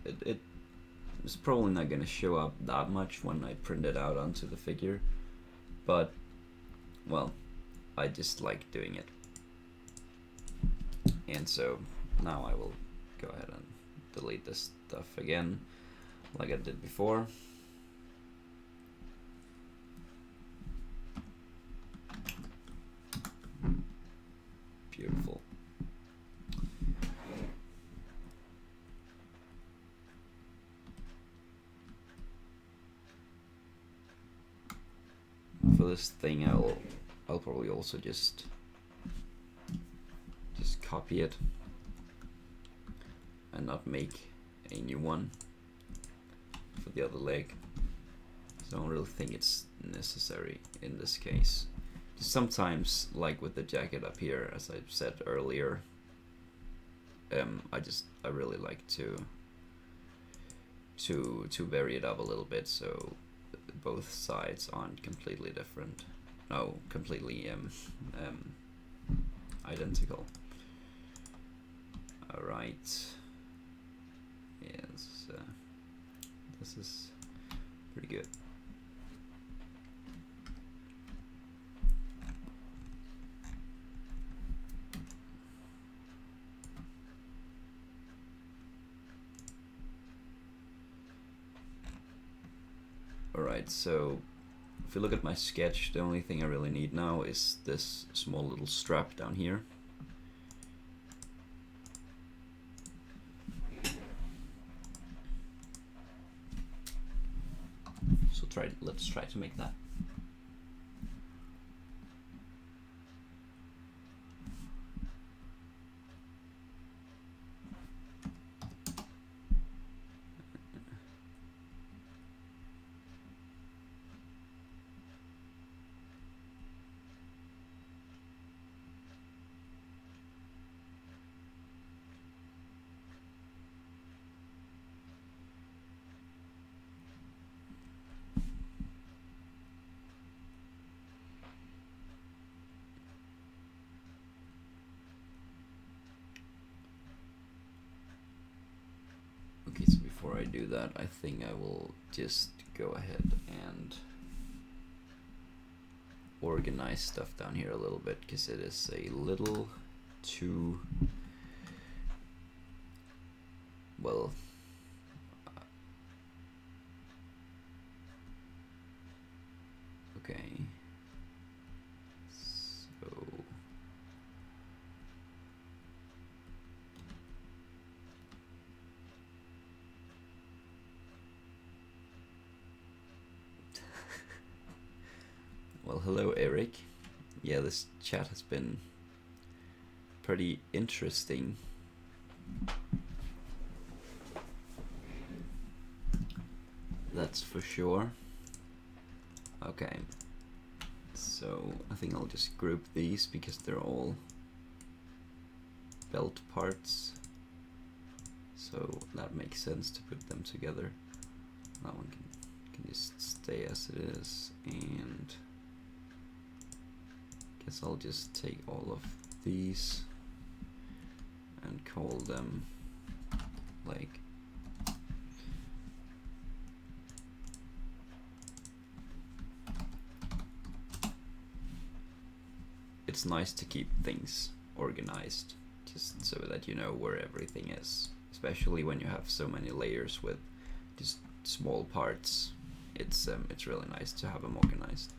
it's probably not going to show up that much when I print it out onto the figure, but well, I just like doing it. And so now I will go ahead and delete this stuff again like I did before. Beautiful. For this thing, I'll probably also just copy it and not make a new one for the other leg. So I don't really think it's necessary in this case. Just sometimes, like with the jacket up here, as I said earlier, I really like to vary it up a little bit so both sides aren't completely different. No, completely identical. All right. Yes, this is pretty good. Alright, so if you look at my sketch, the only thing I really need now is this small little strap down here. So let's try to make that. Okay, so before I do that, I think I will just go ahead and organize stuff down here a little bit, because it is a little too, well, okay, so well, hello Eric. Yeah, this chat has been pretty interesting. That's for sure. Okay, so I think I'll just group these because they're all belt parts, so that makes sense to put them together. That one can just stay as it is, and guess I'll just take all of these and call them like it's nice to keep things organized, just so that you know where everything is, especially when you have so many layers with just small parts. It's really nice to have them organized.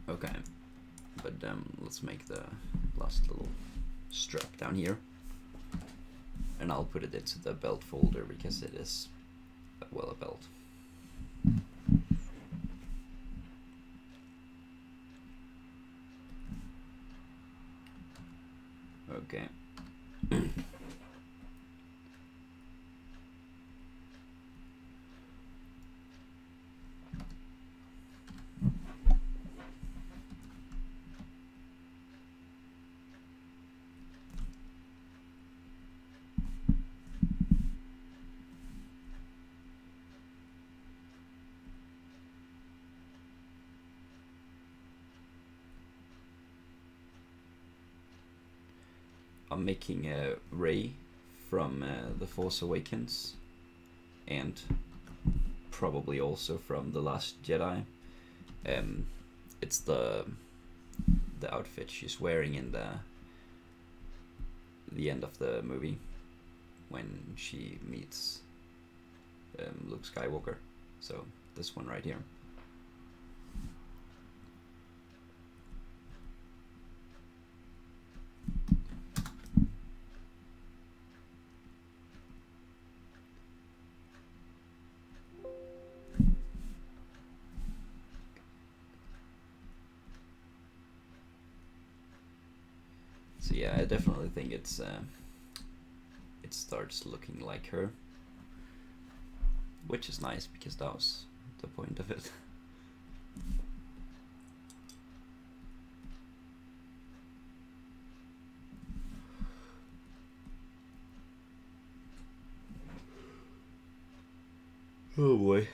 Okay, but let's make the last little strap down here, and I'll put it into the belt folder because it is, well, a belt. Okay. I'm making a Rey from The Force Awakens, and probably also from The Last Jedi. It's the outfit she's wearing in the end of the movie when she meets Luke Skywalker. So this one right here. So yeah, I definitely think it starts looking like her, which is nice because that was the point of it. Oh boy.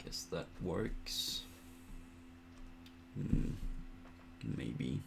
Guess that works. Maybe.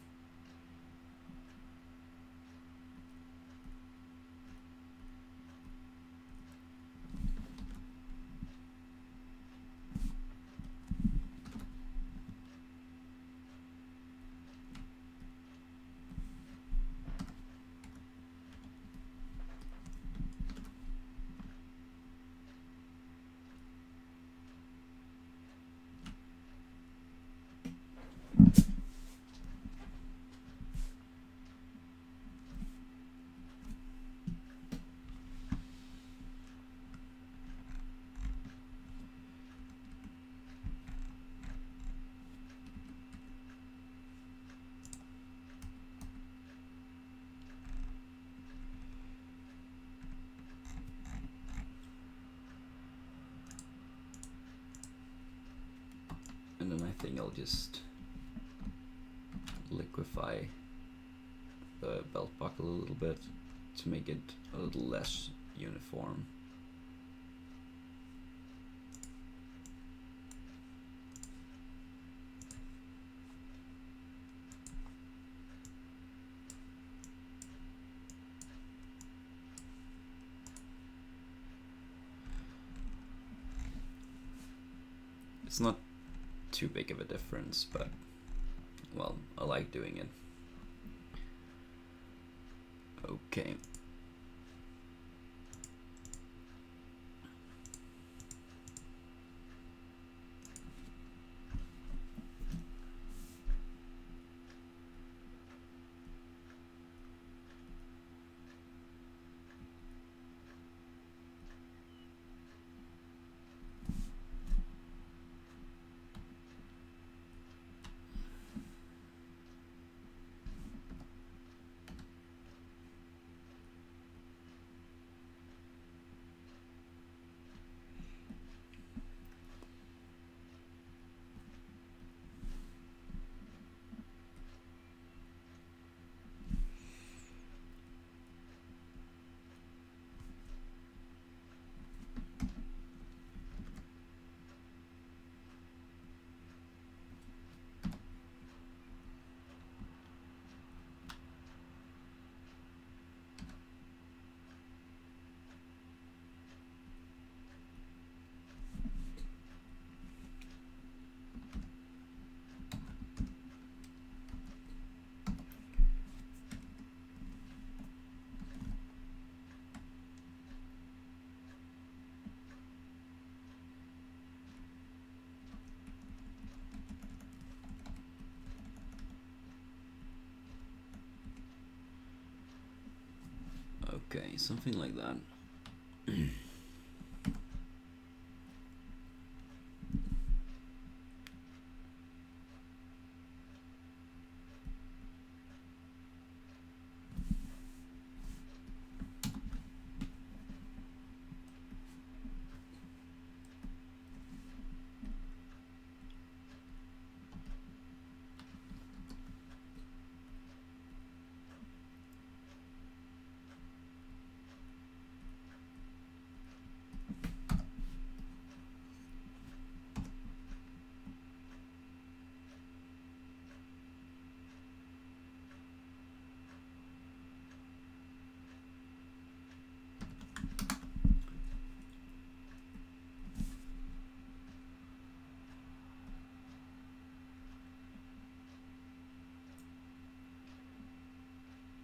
And then I think I'll just liquefy the belt buckle a little bit to make it a little less uniform. It's not too big of a difference, but well, I like doing it. Okay. Okay. Okay, something like that.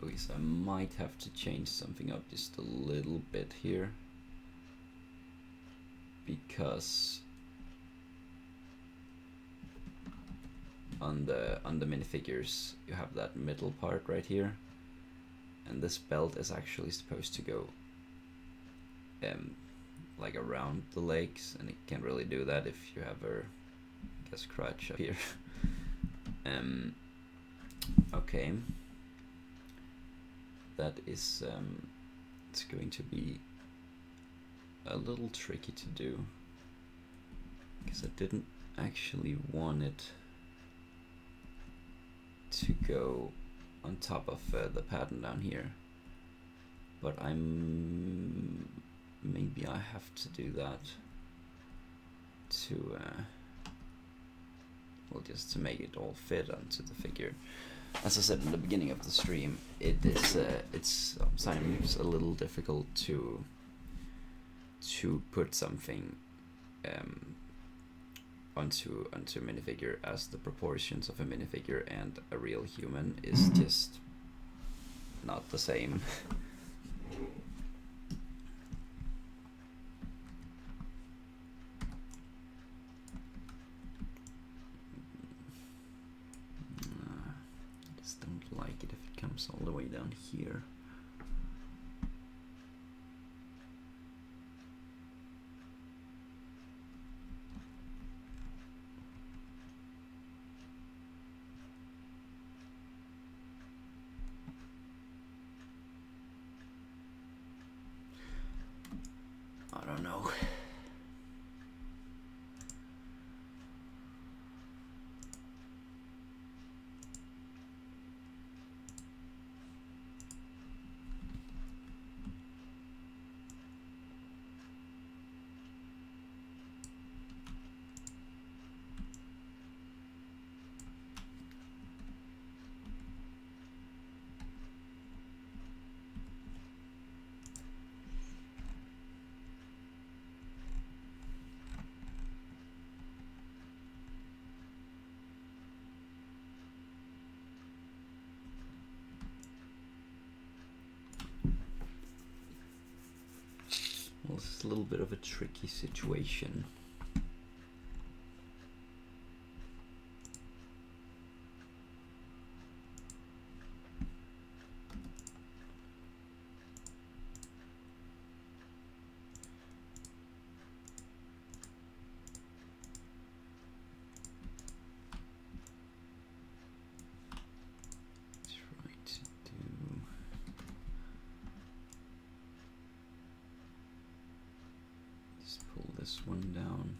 Okay, so I might have to change something up just a little bit here, because on the minifigures you have that middle part right here, and this belt is actually supposed to go like around the legs, and it can't really do that if you have a, I guess, crutch up here. Okay, that is it's going to be a little tricky to do, because I didn't actually want it to go on top of the pattern down here, but maybe I have to do that to well, just to make it all fit onto the figure. As I said in the beginning of the stream, it is it's sometimes a little difficult to put something onto a minifigure, as the proportions of a minifigure and a real human is just not the same. I just don't like it if it comes all the way down here. I don't know. a little bit of a tricky situation. This one down.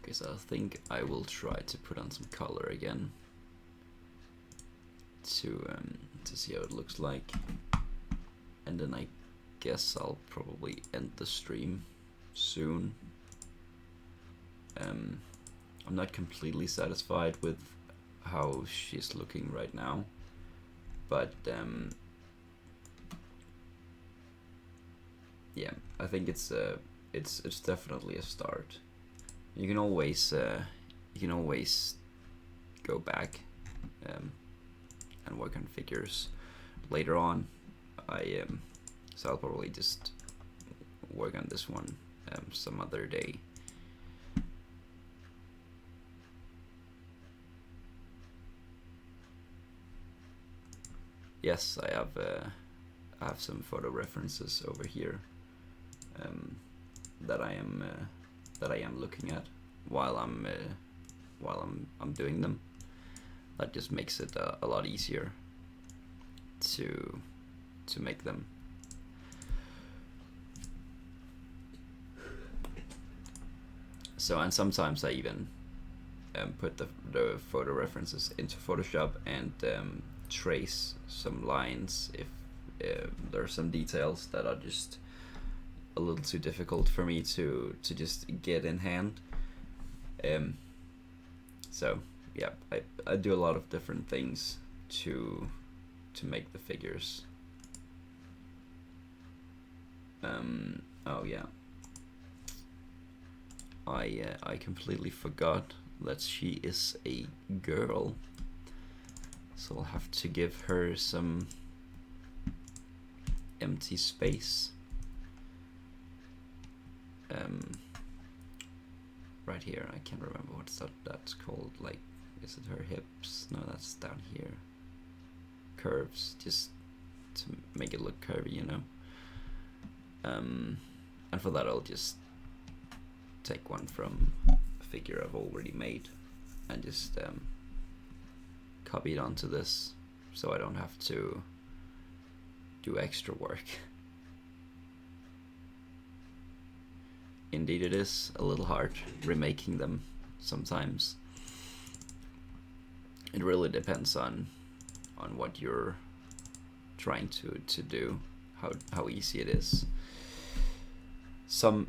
Okay, so I think I will try to put on some color again to see how it looks like, and then I guess I'll probably end the stream soon. I'm not completely satisfied with how she's looking right now, but yeah, I think it's definitely a start. You can always go back and work on figures later on. So I'll probably just work on this one some other day. Yes, I have some photo references over here that I am looking at while I'm doing them. That just makes it a lot easier to make them. So, and sometimes I even put the photo references into Photoshop and trace some lines if there are some details that are just a little too difficult for me to just get in hand. So yeah, I do a lot of different things to make the figures. Oh yeah, I completely forgot that she is a girl, so I'll have to give her some empty space. Right here, I can't remember what's that's called. Like, is it her hips? No, that's down here. Curves, just to make it look curvy, you know. And for that, I'll just take one from a figure I've already made and just copy it onto this, so I don't have to do extra work. Indeed, it is a little hard remaking them sometimes. It really depends on what you're trying to do, how easy it is. Some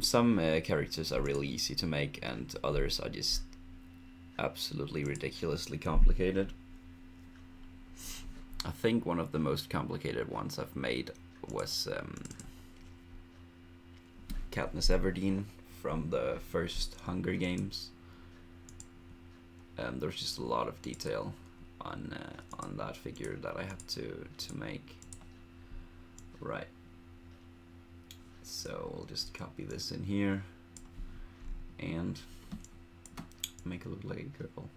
characters are really easy to make, and others are just absolutely ridiculously complicated. I think one of the most complicated ones I've made was Katniss Everdeen from the first Hunger Games. There's just a lot of detail on that figure that I had to make. Right. So we'll just copy this in here and make it look like a girl.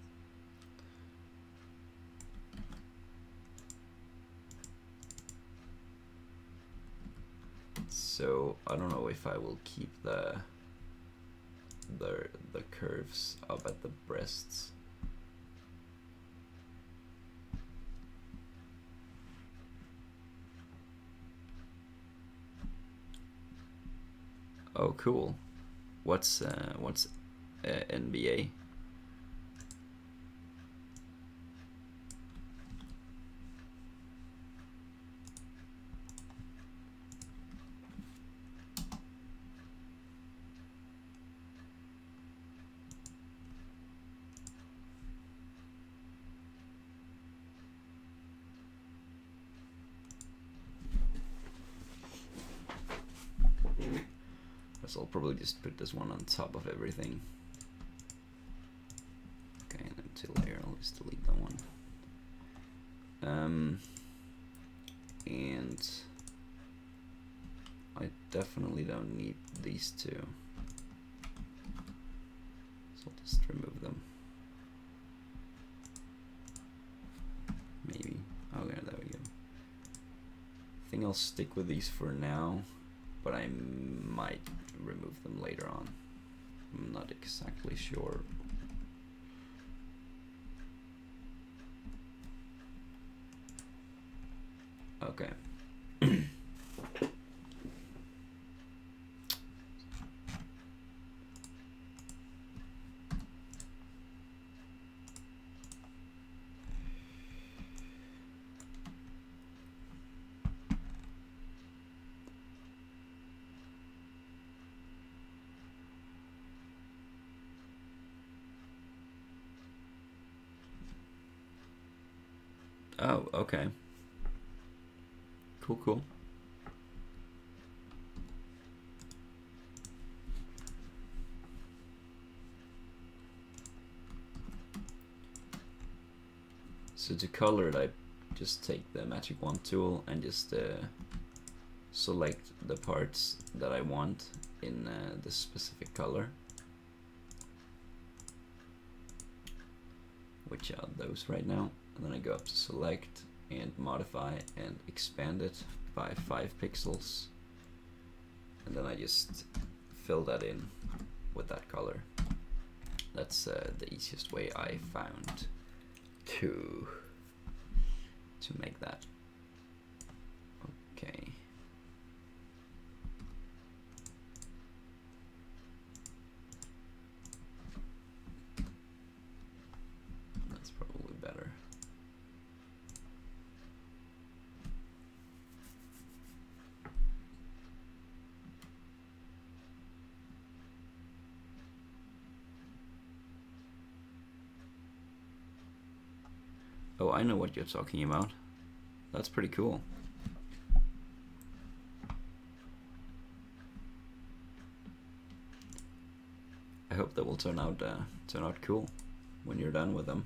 So I don't know if I will keep the curves up at the breasts. Oh, cool. What's NBA? So I'll probably just put this one on top of everything. Okay, and empty layer, I'll just delete that one. And I definitely don't need these two, so I'll just remove them. Maybe. Okay, there we go. I think I'll stick with these for now, but I might remove them later on. I'm not exactly sure. Okay. Oh, okay. Cool, cool. So to color it, I just take the magic wand tool and just select the parts that I want in this specific color, which are those right now. And then I go up to select and modify and expand it by 5 pixels. And then I just fill that in with that color. That's the easiest way I found to make that. Okay. That's probably better. Oh, I know what you're talking about. That's pretty cool. I hope that will turn out cool when you're done with them.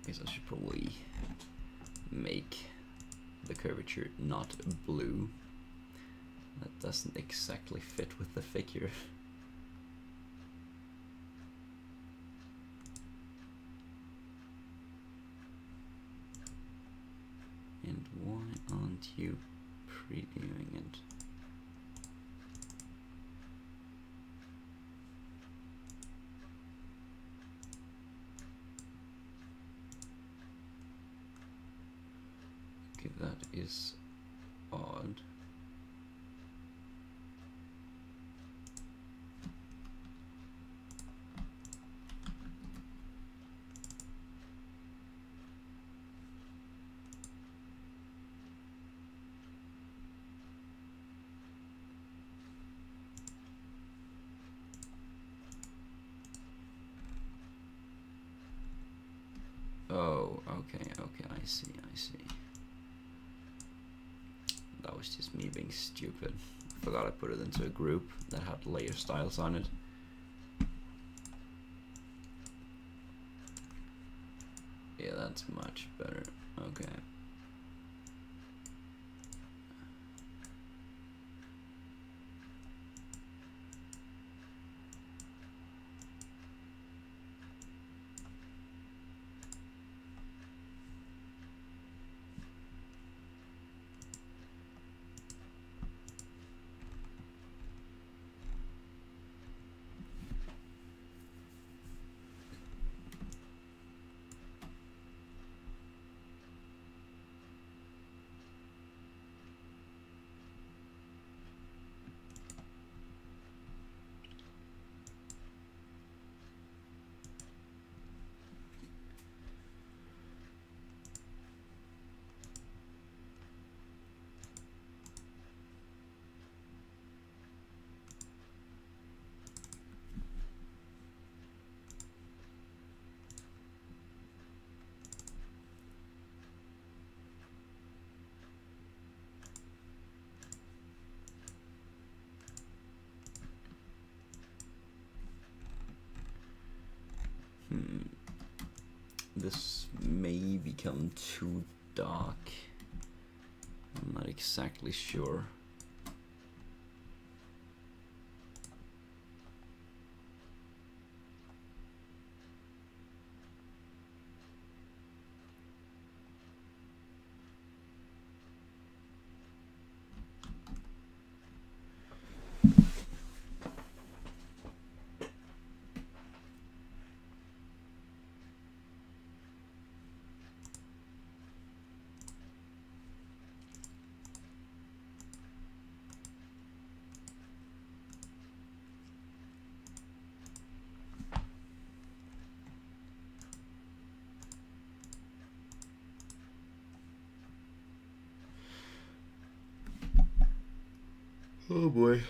Guess I should probably make the curvature not blue. That doesn't exactly fit with the figure. And why aren't you previewing it? Okay, that is odd. Oh, okay, I see. That was just me being stupid. I forgot I put it into a group that had layer styles on it. Yeah, that's much better. Okay. become too dark. I'm not exactly sure. Oh boy.